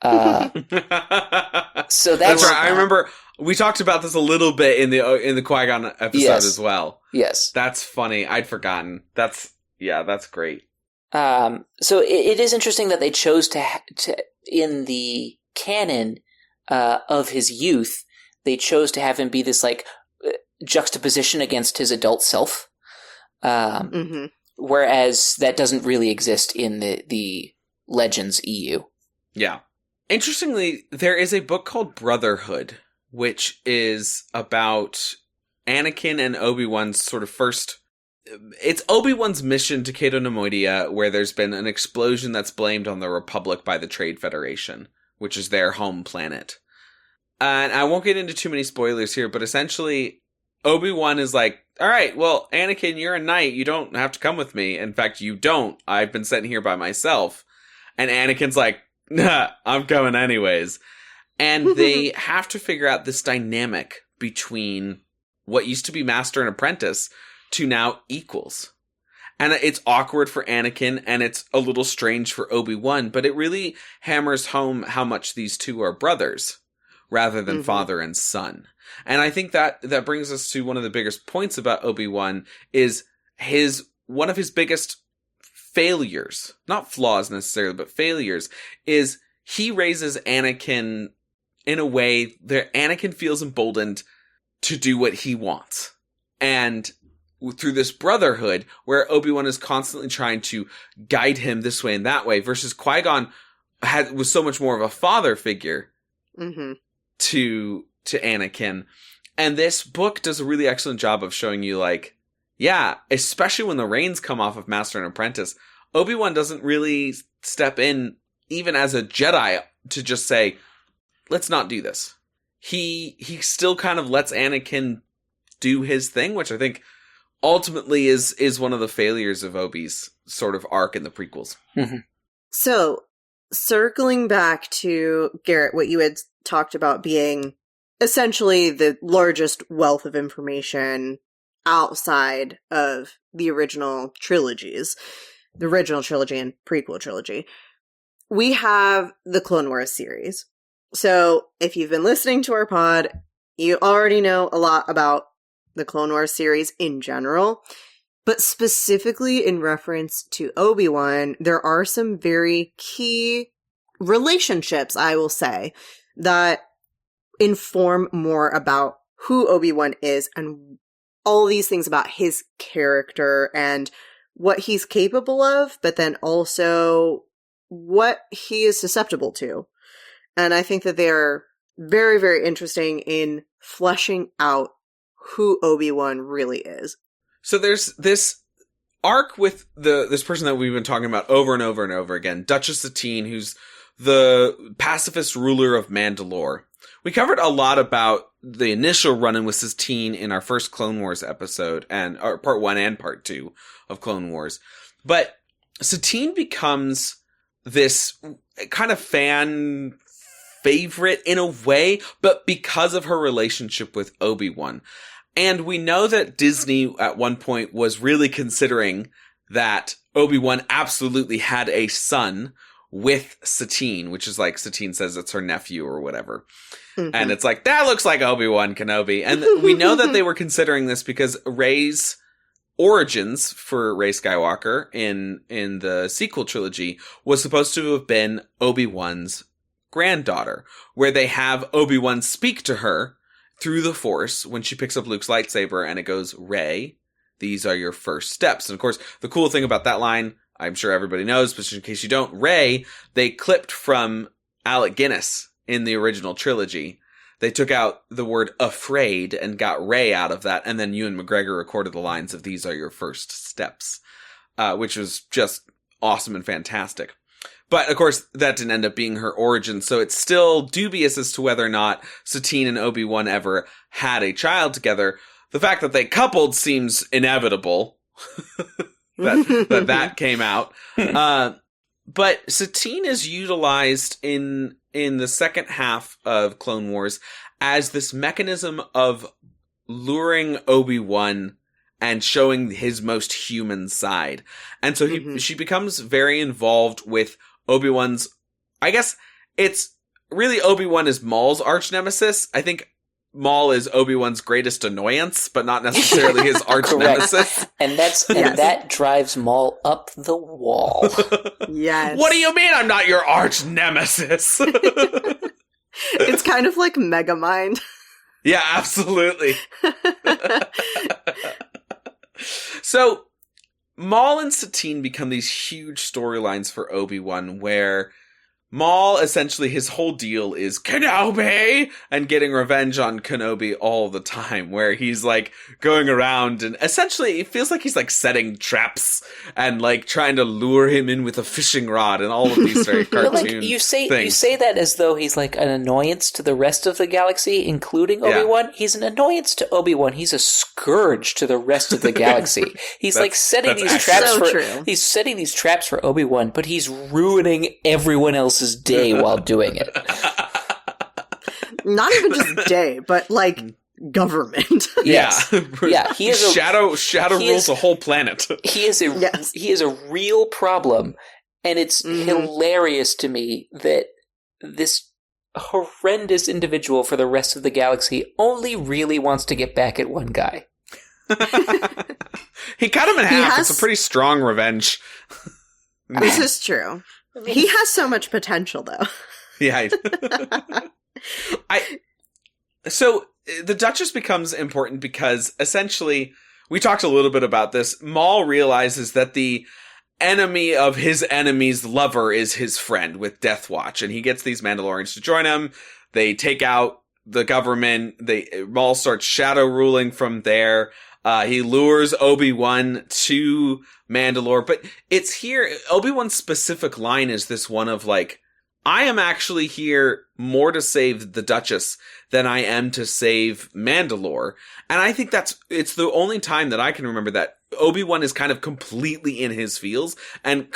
So that's right. We talked about this a little bit in the Qui-Gon episode as well. Yes. That's funny. I'd forgotten. That's great. So it is interesting that they chose to in the canon of his youth, they chose to have him be this like juxtaposition against his adult self. Whereas that doesn't really exist in the Legends EU. Yeah. Interestingly, there is a book called Brotherhood, which is about Anakin and Obi-Wan's sort of first... It's Obi-Wan's mission to Cato Nemoidia, where there's been an explosion that's blamed on the Republic by the Trade Federation, which is their home planet. And I won't get into too many spoilers here, but essentially, Obi-Wan is like, all right, well, Anakin, you're a knight. You don't have to come with me. In fact, you don't. I've been sent here by myself. And Anakin's like, nah, I'm coming anyways. And they have to figure out this dynamic between what used to be master and apprentice to now equals. And it's awkward for Anakin, and it's a little strange for Obi-Wan, but it really hammers home how much these two are brothers, rather than father and son. And I think that brings us to one of the biggest points about Obi-Wan is one of his biggest failures, not flaws necessarily, but failures, is he raises Anakin in a way that Anakin feels emboldened to do what he wants. And through this brotherhood, where Obi-Wan is constantly trying to guide him this way and that way, versus Qui-Gon was so much more of a father figure to Anakin. And this book does a really excellent job of showing you, like, yeah, especially when the reins come off of Master and Apprentice, Obi-Wan doesn't really step in, even as a Jedi, to just say, let's not do this. He still kind of lets Anakin do his thing, which I think ultimately is one of the failures of Obi's sort of arc in the prequels. So, circling back to, Garrett, what you had talked about being essentially the largest wealth of information outside of the original trilogies, the original trilogy and prequel trilogy, we have the Clone Wars series. So, if you've been listening to our pod, you already know a lot about the Clone Wars series in general, but specifically in reference to Obi-Wan, there are some very key relationships, I will say, that inform more about who Obi-Wan is and all these things about his character and what he's capable of, but then also what he is susceptible to. And I think that they're very, very interesting in fleshing out who Obi-Wan really is. So there's this arc with this person that we've been talking about over and over and over again, Duchess Satine, who's the pacifist ruler of Mandalore. We covered a lot about the initial run-in with Satine in our first Clone Wars episode, or part 1 and part 2 of Clone Wars. But Satine becomes this kind of fan favorite in a way, but because of her relationship with Obi-Wan. And we know that Disney at one point was really considering that Obi-Wan absolutely had a son with Satine, which is like Satine says it's her nephew or whatever. And it's like, that looks like Obi-Wan Kenobi. And we know that they were considering this because Rey's origins for Rey Skywalker in the sequel trilogy was supposed to have been Obi-Wan's granddaughter, where they have Obi-Wan speak to her through the Force when she picks up Luke's lightsaber, and it goes, Rey, these are your first steps. And of course, the cool thing about that line, I'm sure everybody knows, but in case you don't, Rey, they clipped from Alec Guinness in the original trilogy. They took out the word afraid and got Rey out of that, and then Ewan McGregor recorded the lines of these are your first steps, which was just awesome and fantastic. But, of course, that didn't end up being her origin, so it's still dubious as to whether or not Satine and Obi-Wan ever had a child together. The fact that they coupled seems inevitable. that came out. But Satine is utilized in the second half of Clone Wars as this mechanism of luring Obi-Wan and showing his most human side. And so she becomes very involved with Obi-Wan's, I guess it's really Obi-Wan is Maul's arch nemesis. I think Maul is Obi-Wan's greatest annoyance, but not necessarily his arch nemesis. And that drives Maul up the wall. Yes. What do you mean I'm not your arch nemesis? It's kind of like Megamind. Yeah, absolutely. So, Maul and Satine become these huge storylines for Obi-Wan, where Maul, essentially, his whole deal is Kenobi! And getting revenge on Kenobi all the time, where he's, like, going around and essentially, it feels like he's, like, setting traps and, like, trying to lure him in with a fishing rod and all of these very cartoon like, you say things. that as though he's, like, an annoyance to the rest of the galaxy, including Obi-Wan. He's an annoyance to Obi-Wan. He's a scourge to the rest of the galaxy. He's, like, setting these traps he's setting these traps for Obi-Wan, but he's ruining everyone else's day while doing it. Not even just day, but like government. Yes. Yeah. He is Shadow rules a whole planet. He is a real problem, and it's hilarious to me that this horrendous individual for the rest of the galaxy only really wants to get back at one guy. He cut him in half. It's a pretty strong revenge. This is true. He has so much potential, though. Yeah. So the Duchess becomes important because essentially, we talked a little bit about this. Maul realizes that the enemy of his enemy's lover is his friend with Death Watch, and he gets these Mandalorians to join him. They take out the government. Maul starts shadow ruling from there. He lures Obi-Wan to Mandalore, but it's here, Obi-Wan's specific line is this one of like, I am actually here more to save the Duchess than I am to save Mandalore. And I think it's the only time that I can remember that Obi-Wan is kind of completely in his feels and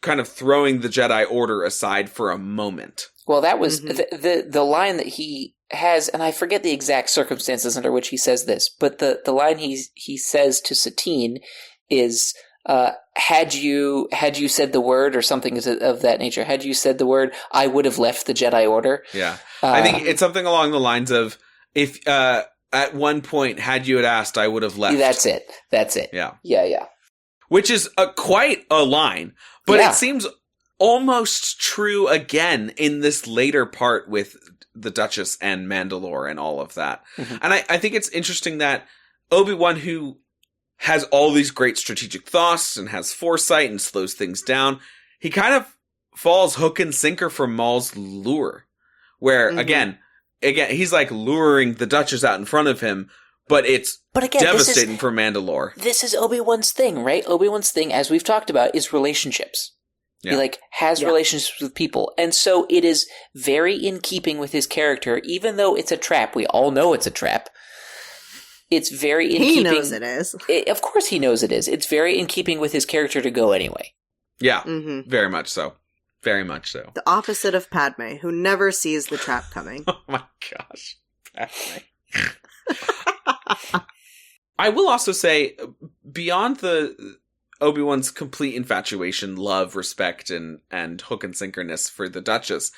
kind of throwing the Jedi Order aside for a moment. Well, that was the line that he has, and I forget the exact circumstances under which he says this, but the line he says to Satine is, had you said the word or something of that nature, had you said the word, I would have left the Jedi Order. Yeah. I think it's something along the lines of, if at one point, had you had asked, I would have left. That's it. Yeah. Yeah. Which is quite a line, but it seems almost true again in this later part with the Duchess and Mandalore and all of that. Mm-hmm. And I think it's interesting that Obi-Wan, who has all these great strategic thoughts and has foresight and slows things down, he kind of falls hook and sinker for Maul's lure. Where, again, he's like luring the Duchess out in front of him, but it's devastating for Mandalore. This is Obi-Wan's thing, right? Obi-Wan's thing, as we've talked about, is relationships. Yeah. He has relationships with people. And so it is very in keeping with his character, even though it's a trap. We all know it's a trap. It's very in keeping. He knows it is. Of course he knows it is. It's very in keeping with his character to go anyway. Yeah, very much so. Very much so. The opposite of Padme, who never sees the trap coming. Oh my gosh. Padme. I will also say, beyond the Obi-Wan's complete infatuation, love, respect, and hook and sinkerness for the Duchess,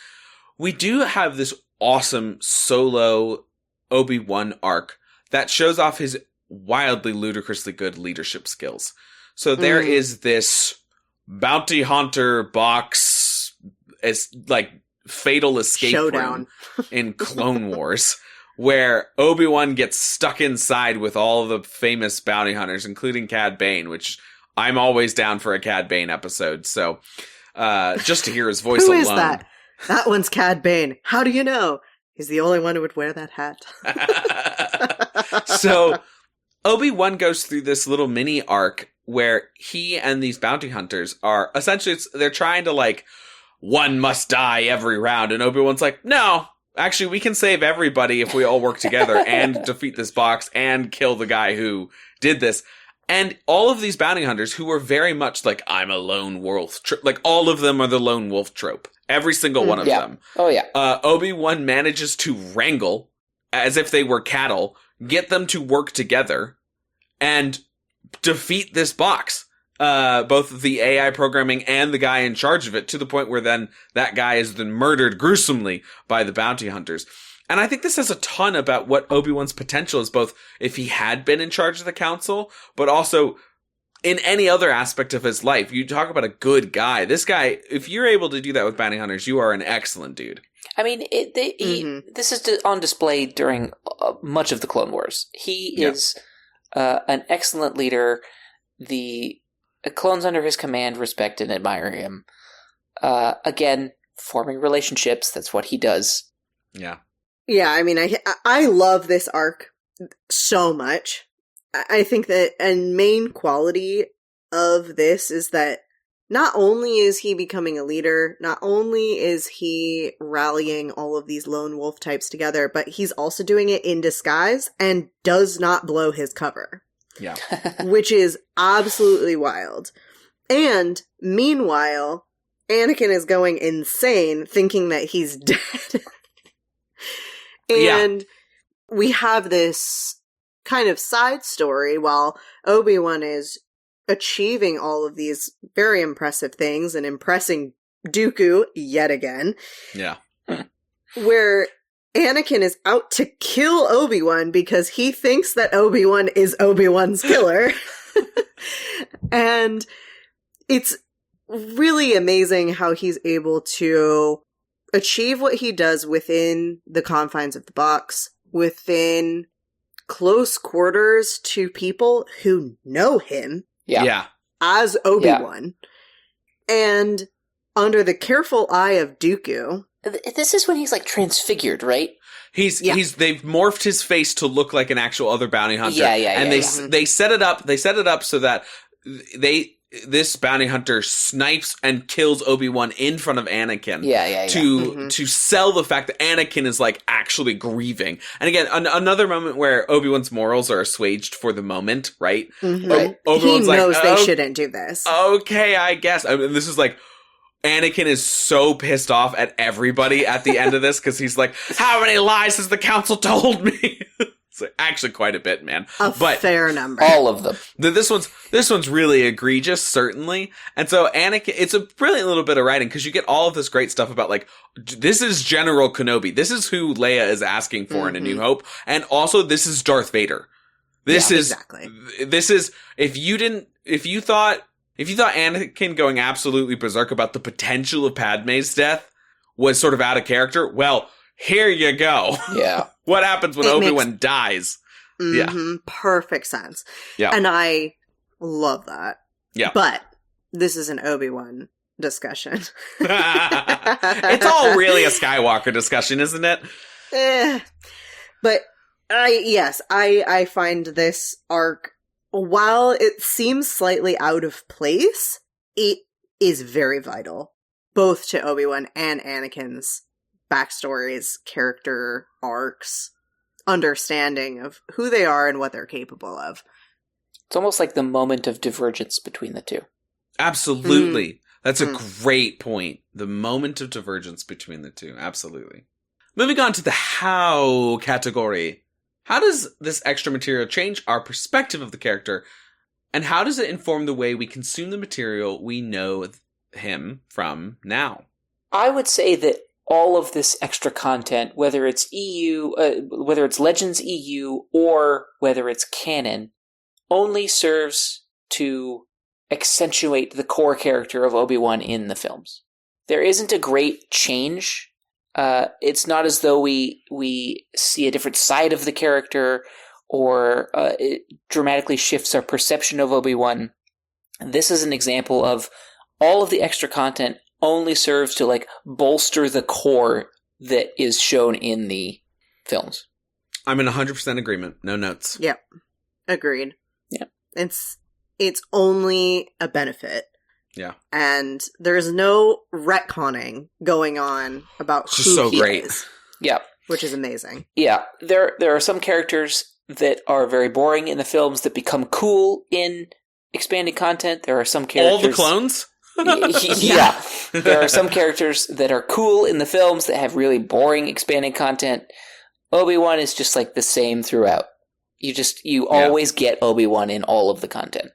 we do have this awesome solo Obi-Wan arc that shows off his wildly, ludicrously good leadership skills. So there is this bounty hunter box, as like fatal escape room in Clone Wars, where Obi-Wan gets stuck inside with all the famous bounty hunters, including Cad Bane, which I'm always down for a Cad Bane episode, so just to hear his voice alone. Who is that? That one's Cad Bane. How do you know? He's the only one who would wear that hat. So Obi-Wan goes through this little mini arc where he and these bounty hunters are essentially, they're trying to like, one must die every round, and Obi-Wan's like, no, actually we can save everybody if we all work together and defeat this box and kill the guy who did this. And all of these bounty hunters who were very much like, I'm a lone wolf. Like, all of them are the lone wolf trope. Every single one of them. Oh, yeah. Obi-Wan manages to wrangle, as if they were cattle, get them to work together, and defeat this box. Both the AI programming and the guy in charge of it, to the point where then that guy is then murdered gruesomely by the bounty hunters. And I think this says a ton about what Obi-Wan's potential is, both if he had been in charge of the council, but also in any other aspect of his life. You talk about a good guy. This guy, if you're able to do that with bounty hunters, you are an excellent dude. I mean, this is on display during much of the Clone Wars. He is an excellent leader. The clones under his command respect and admire him. Again, forming relationships, that's what he does. Yeah. Yeah, I mean, I love this arc so much. I think that a main quality of this is that not only is he becoming a leader, not only is he rallying all of these lone wolf types together, but he's also doing it in disguise and does not blow his cover. Yeah. Which is absolutely wild. And meanwhile, Anakin is going insane thinking that he's dead. And we have this kind of side story while Obi-Wan is achieving all of these very impressive things and impressing Dooku yet again. Yeah. Where Anakin is out to kill Obi-Wan because he thinks that Obi-Wan is Obi-Wan's killer. And it's really amazing how he's able to achieve what he does within the confines of the box, within close quarters to people who know him as Obi-Wan, and under the careful eye of Dooku. This is when he's like transfigured, right? They've morphed his face to look like an actual other bounty hunter. They set it up so that this bounty hunter snipes and kills Obi-Wan in front of Anakin. To sell the fact that Anakin is like actually grieving. And again, another moment where Obi-Wan's morals are assuaged for the moment, right? Right. Obi-Wan's he knows they shouldn't do this. Okay, I guess. I mean, this is like, Anakin is so pissed off at everybody at the end of this because he's like, how many lies has the council told me? It's actually quite a bit, man. But fair number. All of them. This one's really egregious, certainly. And so Anakin, it's a brilliant little bit of writing because you get all of this great stuff about like, this is General Kenobi. This is who Leia is asking for in A New Hope. And also this is Darth Vader. This is if you thought Anakin going absolutely berserk about the potential of Padme's death was sort of out of character, well, here you go. Yeah. What happens when Obi-Wan dies? Perfect sense. Yeah. And I love that. Yeah. But this is an Obi-Wan discussion. It's all really a Skywalker discussion, isn't it? But I find this arc, while it seems slightly out of place, it is very vital, both to Obi-Wan and Anakin's backstories, character arcs, understanding of who they are and what they're capable of. It's almost like the moment of divergence between the two. Absolutely. That's a great point. The moment of divergence between the two. Absolutely. Moving on to the how category. How does this extra material change our perspective of the character? And how does it inform the way we consume the material we know him from now? I would say that all of this extra content, whether it's whether it's Legends EU or whether it's canon, only serves to accentuate the core character of Obi-Wan in the films. There isn't a great change. It's not as though we see a different side of the character or it dramatically shifts our perception of Obi-Wan. This is an example of all of the extra content only serves to like bolster the core that is shown in the films. I'm in 100% agreement. No notes. Yep. Agreed. Yeah. It's only a benefit. Yeah. And there's no retconning going on about who he is. Yeah. Which is amazing. Yeah. There are some characters that are very boring in the films that become cool in expanded content. There are some characters... All the clones? Yeah. There are some characters that are cool in the films that have really boring expanded content. Obi-Wan is just like the same throughout. You always get Obi-Wan in all of the content.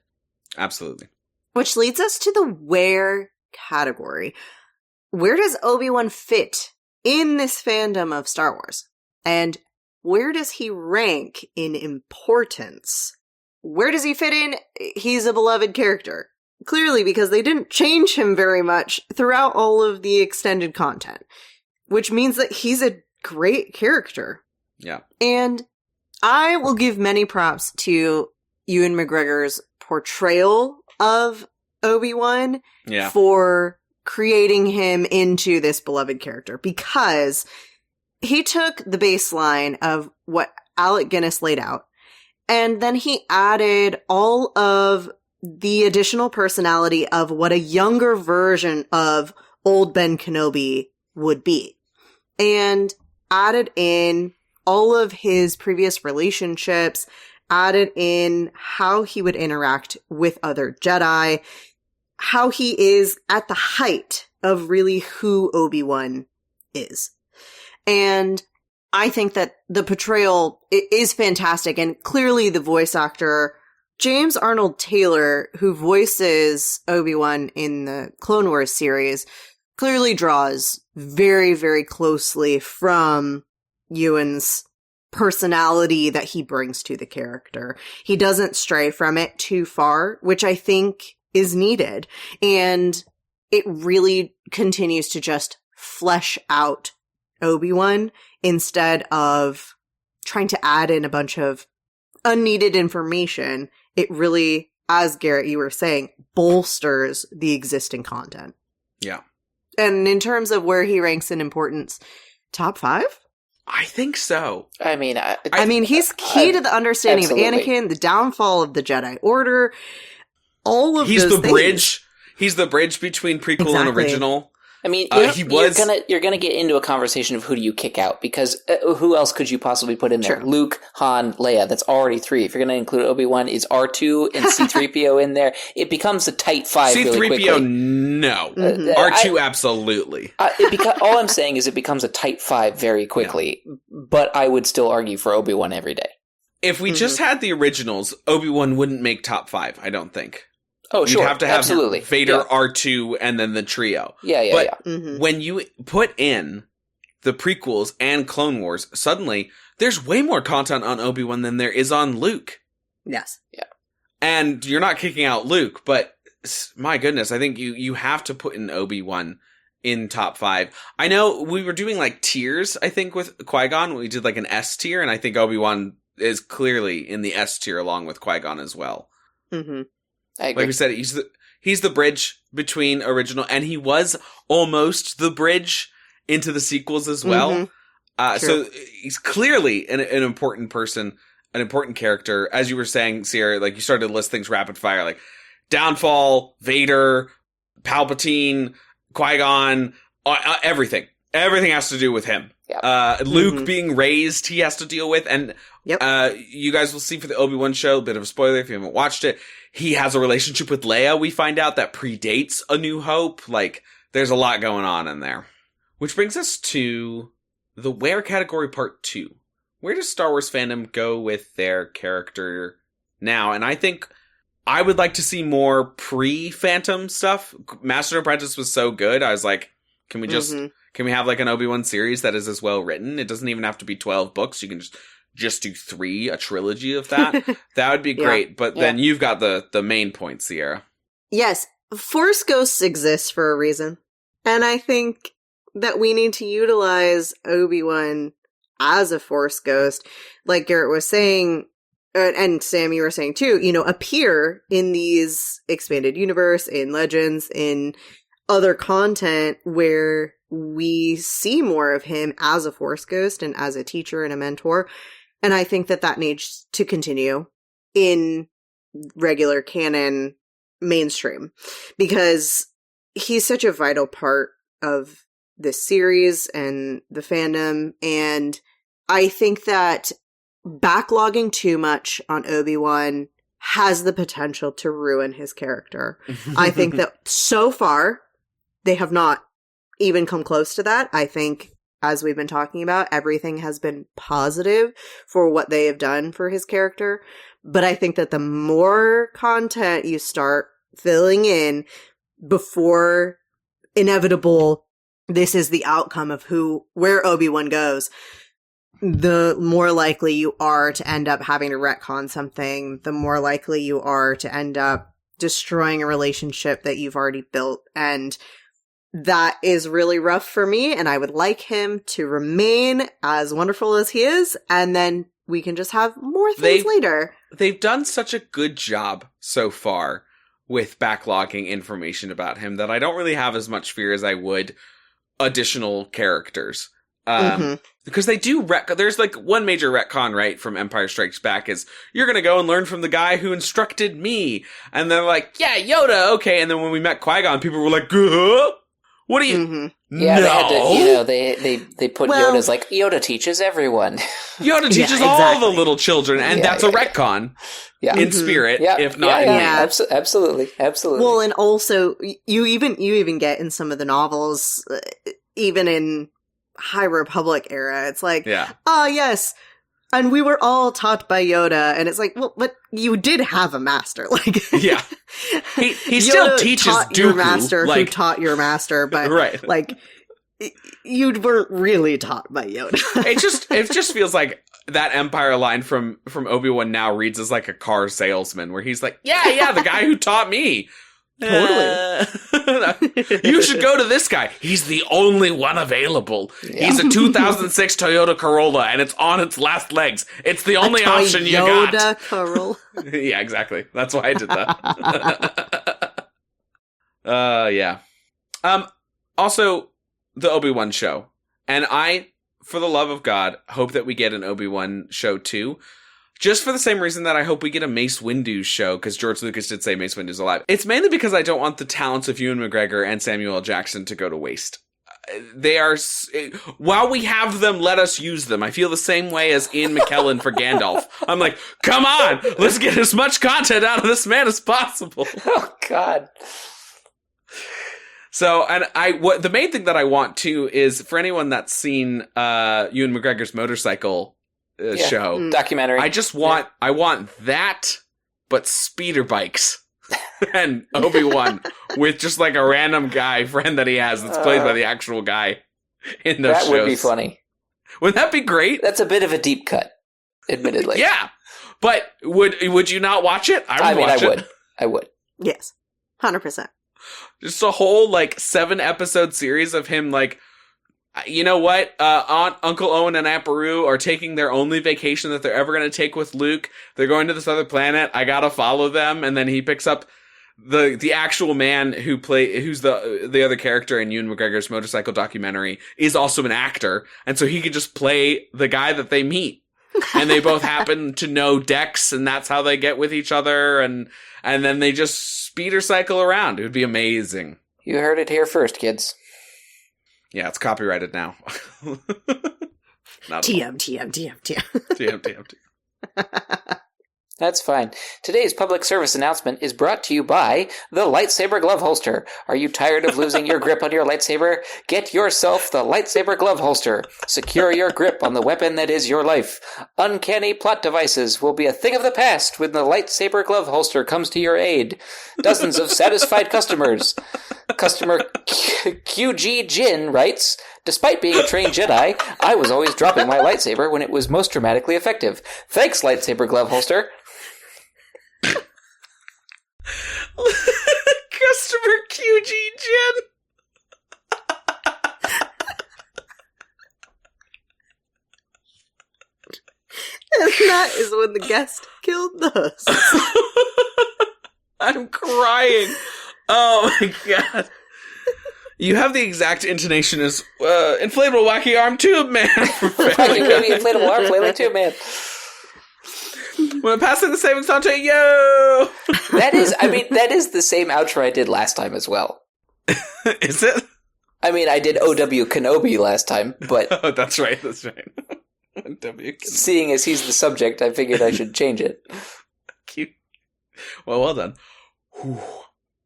Absolutely. Which leads us to the where category. Where does Obi-Wan fit in this fandom of Star Wars? And where does he rank in importance? Where does he fit in? He's a beloved character. Clearly, because they didn't change him very much throughout all of the extended content, which means that he's a great character. Yeah. And I will give many props to Ewan McGregor's portrayal of Obi-Wan for creating him into this beloved character, because he took the baseline of what Alec Guinness laid out, and then he added all of the additional personality of what a younger version of old Ben Kenobi would be, and added in all of his previous relationships, added in how he would interact with other Jedi, how he is at the height of really who Obi-Wan is. And I think that the portrayal is fantastic, and clearly the voice actor, James Arnold Taylor, who voices Obi-Wan in the Clone Wars series, clearly draws very, very closely from Ewan's personality that he brings to the character. He doesn't stray from it too far, which I think is needed. And it really continues to just flesh out Obi-Wan instead of trying to add in a bunch of unneeded information. It really, as Garrett, you were saying, bolsters the existing content. Yeah. And in terms of where he ranks in importance, top 5? I think so. I mean, he's key to the understanding of Anakin, the downfall of the Jedi Order, all of those things. He's the bridge between prequel and original. I mean, you're gonna get into a conversation of who do you kick out, because who else could you possibly put in there? Sure. Luke, Han, Leia. That's already 3. If you're gonna include Obi-Wan, is R2 and C-3PO in there? It becomes a tight 5 really quickly. C-3PO, no. R2, absolutely. All I'm saying is it becomes a tight 5 very quickly, but I would still argue for Obi-Wan every day. If we just had the originals, Obi-Wan wouldn't make top 5, I don't think. Oh, sure. You'd have to have absolutely. Vader, R2, and then the trio. But when you put in the prequels and Clone Wars, suddenly there's way more content on Obi-Wan than there is on Luke. Yes. Yeah. And you're not kicking out Luke, but my goodness, I think you have to put in Obi-Wan in top 5. I know we were doing like tiers, I think, with Qui-Gon. We did like an S tier, and I think Obi-Wan is clearly in the S tier along with Qui-Gon as well. Mm-hmm. I agree. Like we said, he's the bridge between original, and he was almost the bridge into the sequels as well. So he's clearly an important person, an important character. As you were saying, Sierra, like you started to list things rapid fire, like Downfall, Vader, Palpatine, Qui-Gon, everything. Everything has to do with him. Yep. Luke being raised, he has to deal with. And you guys will see for the Obi-Wan show, a bit of a spoiler if you haven't watched it, he has a relationship with Leia, we find out, that predates A New Hope. Like, there's a lot going on in there. Which brings us to the Where category part 2. Where does Star Wars fandom go with their character now? And I think I would like to see more pre-Phantom stuff. Master and Apprentice was so good, I was like, can we have like an Obi-Wan series that is as well written? It doesn't even have to be 12 books. You can just do 3, a trilogy of that. That would be great. But then you've got the main point, Sierra. Yes. Force ghosts exist for a reason. And I think that we need to utilize Obi-Wan as a Force ghost. Like Garrett was saying, and Sam, you were saying too, appear in these expanded universe, in Legends, in other content where we see more of him as a Force ghost and as a teacher and a mentor. And I think that needs to continue in regular canon mainstream, because he's such a vital part of this series and the fandom. And I think that backlogging too much on Obi-Wan has the potential to ruin his character. I think that so far they have not even come close to that. I think, as we've been talking about, everything has been positive for what they have done for his character. But I think that the more content you start filling in before inevitable, this is the outcome of where Obi-Wan goes, the more likely you are to end up having to retcon something, the more likely you are to end up destroying a relationship that you've already built. And that is really rough for me, and I would like him to remain as wonderful as he is, and then we can just have more things later. They've done such a good job so far with backlogging information about him that I don't really have as much fear as I would additional characters. Because they do there's like one major retcon, right, from Empire Strikes Back is, you're gonna go and learn from the guy who instructed me. And they're like, yeah, Yoda, okay. And then when we met Qui-Gon, people were like, what are you? Yeah, no. they had to, they put Yoda's like, Yoda teaches everyone. Yoda teaches all the little children, and that's a retcon in spirit, if not in absolutely. Well, and also, you even get in some of the novels, even in High Republic era, it's like, yes, and we were all taught by Yoda, and it's like, well, but you did have a master, like, he still teaches Dooku, your master, like, who taught your master, but like, you weren't really taught by Yoda. it just feels like that Empire line from Obi-Wan now reads as like a car salesman, where he's like, the guy who taught me. Totally. You should go to this guy. He's the only one available. Yeah. He's a 2006 Toyota Corolla, and it's on its last legs. It's the only option you got. Toyota Corolla. Yeah, exactly. That's why I did that. Also, the Obi-Wan show. And I, for the love of God, hope that we get an Obi-Wan show too. Just for the same reason that I hope we get a Mace Windu show, because George Lucas did say Mace Windu's alive. It's mainly because I don't want the talents of Ewan McGregor and Samuel L. Jackson to go to waste. They are... While we have them, let us use them. I feel the same way as Ian McKellen for Gandalf. I'm like, come on! Let's get as much content out of this man as possible. Oh, God. So, and the main thing that I want, too, is for anyone that's seen Ewan McGregor's motorcycle show documentary, I want that, but speeder bikes and Obi-Wan with just like a random guy friend that he has that's played by the actual guy in those shows. That would be funny. Wouldn't that be great? That's a bit of a deep cut, admittedly. Yeah, but would you not watch it? I would. Yes, 100%. Just a whole like 7-episode series of him like, you know what? Uncle Owen and Aunt Beru are taking their only vacation that they're ever going to take with Luke. They're going to this other planet. I gotta follow them. And then he picks up the actual man who's the other character in Ewan McGregor's motorcycle documentary is also an actor. And so he could just play the guy that they meet. And they both happen to know Dex, and that's how they get with each other. And then they just speeder cycle around. It would be amazing. You heard it here first, kids. Yeah, it's copyrighted now. TM. That's fine. Today's public service announcement is brought to you by the Lightsaber Glove Holster. Are you tired of losing your grip on your lightsaber? Get yourself the Lightsaber Glove Holster. Secure your grip on the weapon that is your life. Uncanny plot devices will be a thing of the past when the Lightsaber Glove Holster comes to your aid. Dozens of satisfied customers. Customer QG Jin writes, despite being a trained Jedi, I was always dropping my lightsaber when it was most dramatically effective. Thanks, Lightsaber Glove Holster. Customer QG Jin. And that is when the guest killed us. I'm crying. Oh my God. You have the exact intonation as inflatable wacky arm tube man. Inflatable arm flailing tube man. We're passing the savings on to yo. That is the same outro I did last time as well. Is it? I mean, I did O.W. Kenobi last time, but oh, that's right. Seeing as he's the subject, I figured I should change it. Cute. Well done. Whew.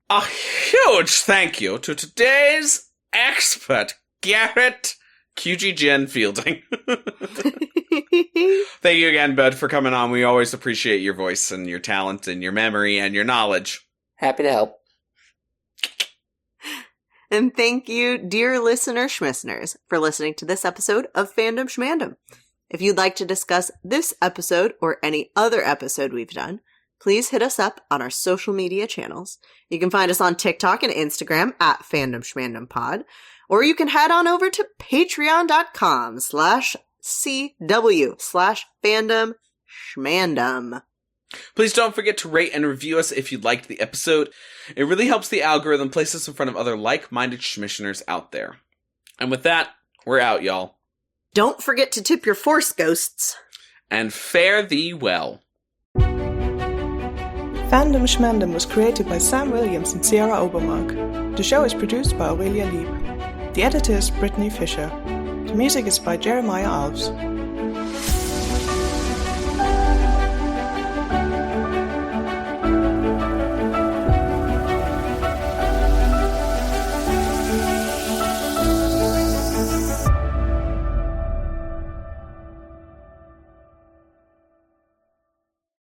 A huge thank you to today's expert, Garrett QG Jen Fielding. Thank you again, Bud, for coming on. We always appreciate your voice and your talent and your memory and your knowledge. Happy to help. And thank you, dear listener Schmissners, for listening to this episode of Fandom Shmandom. If you'd like to discuss this episode or any other episode we've done, please hit us up on our social media channels. You can find us on TikTok and Instagram at Fandom Shmandom Pod, or you can head on over to patreon.com/CW/Fandom Shmandom. Please don't forget to rate and review us if you liked the episode. It really helps the algorithm place us in front of other like-minded shmissioners out there. And with that, we're out, y'all. Don't forget to tip your Force ghosts. And fare thee well. Fandom Shmandom was created by Sam Williams and Sierra Obermark. The show is produced by Aurelia Lieb. The editor is Brittany Fisher. The music is by Jeremiah Alves.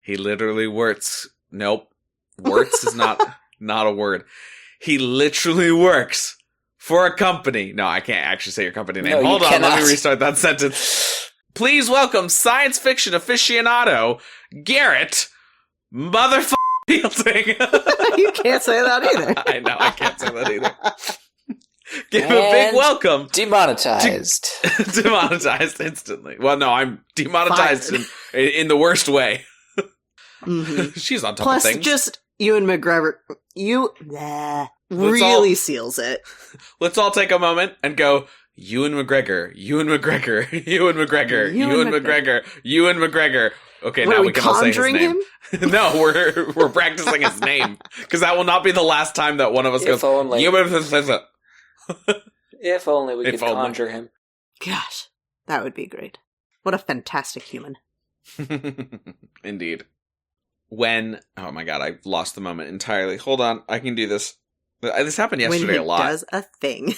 He literally works. Nope. Works is not a word. He literally works for a company. No, I can't actually say your company name. No, Hold on, cannot. let me restart that sentence. Please welcome science fiction aficionado, Garrett motherfucking Fielding. You can't say that either. I know, I can't say that either. Give a big welcome. Demonetized. Demonetized instantly. Well, no, I'm demonetized in the worst way. Mm-hmm. She's on top Plus, of things. just Ewan McGregor, really seals it. Let's all take a moment and go, Ewan McGregor, Ewan McGregor, Ewan McGregor, Ewan McGregor, Ewan McGregor. Okay, What, now are we can all say his conjuring name. No, we're practicing his name. Because that will not be the last time that one of us If goes, only. Ewan. If only we If could only. conjure him. Gosh, that would be great. What a fantastic human. Indeed. Oh my god, I lost the moment entirely. Hold on, I can do this. This happened yesterday when he a lot. does a thing.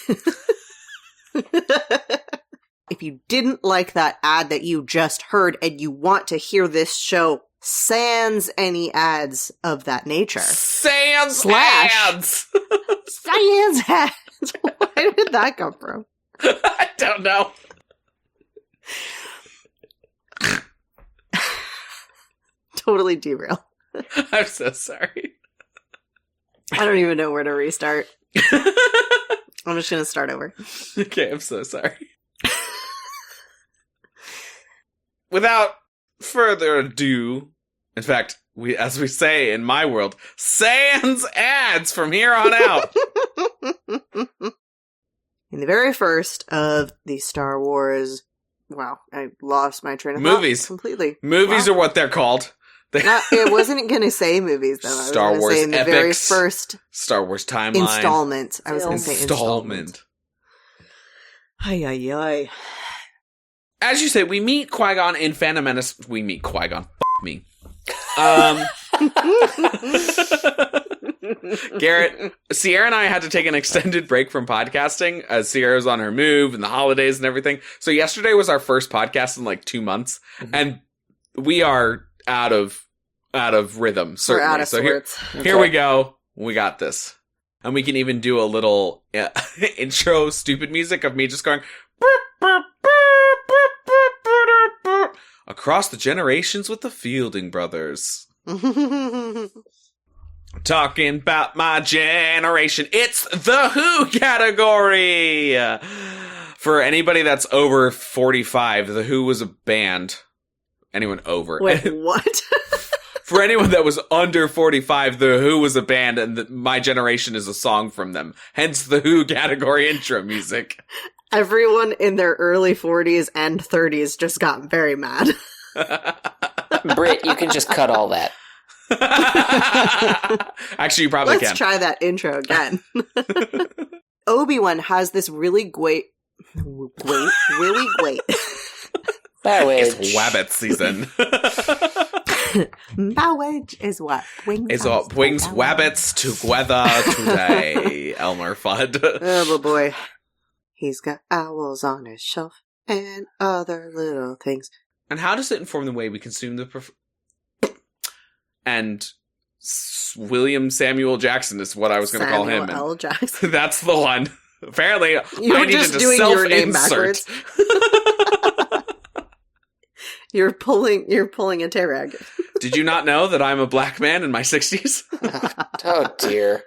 If you didn't like that ad that you just heard and you want to hear this show sans any ads of that nature. Sans Slash. ads! Sans ads! Where did that come from? I don't know. Totally derail. I'm so sorry. I don't even know where to restart. I'm just gonna start over. Okay, I'm so sorry. Without further ado, in fact, as we say in my world, sans ads from here on out. In the very first of the Star Wars, wow, I lost my train of Movies. thought completely. Movies Wow. are what they're called. It wasn't going to say movies though. I was Star gonna Wars say in the very epics. first Star Wars timeline. installment. I was going to say installment. Installment. Ay, ay, ay. As you say, we meet Qui-Gon in Phantom Menace. We meet Qui-Gon. Me. Garrett, Sierra and I had to take an extended break from podcasting as Sierra's on her move and the holidays and everything. So yesterday was our first podcast in like 2 months, and we are out of rhythm. Certainly. We're out of so sorts. here we go. We got this, and we can even do a little intro stupid music of me just going across the generations with the Fielding brothers. Talking about my generation, it's the Who category. For anybody that's over 45, the Who was a band. Anyone over? Wait, what? For anyone that was under 45, the Who was a band, and my generation is a song from them. Hence the Who category intro music. Everyone in their early 40s and 30s just got very mad. Britt, you can just cut all that. Actually, you probably Let's can. try that intro again. Obi-Wan has this really great. It's Wabbit season. Marriage is what? It's what brings Wabbits together today, Elmer Fudd. Oh boy. He's got owls on his shelf and other little things. And how does it inform the way we consume the and William Samuel Jackson is what I was going to call him. Samuel L. Jackson. That's the one. Apparently, You I were needed just to doing your name self-insert. backwards. You're pulling a Tarag. Did you not know that I'm a black man in my 60s? Oh dear.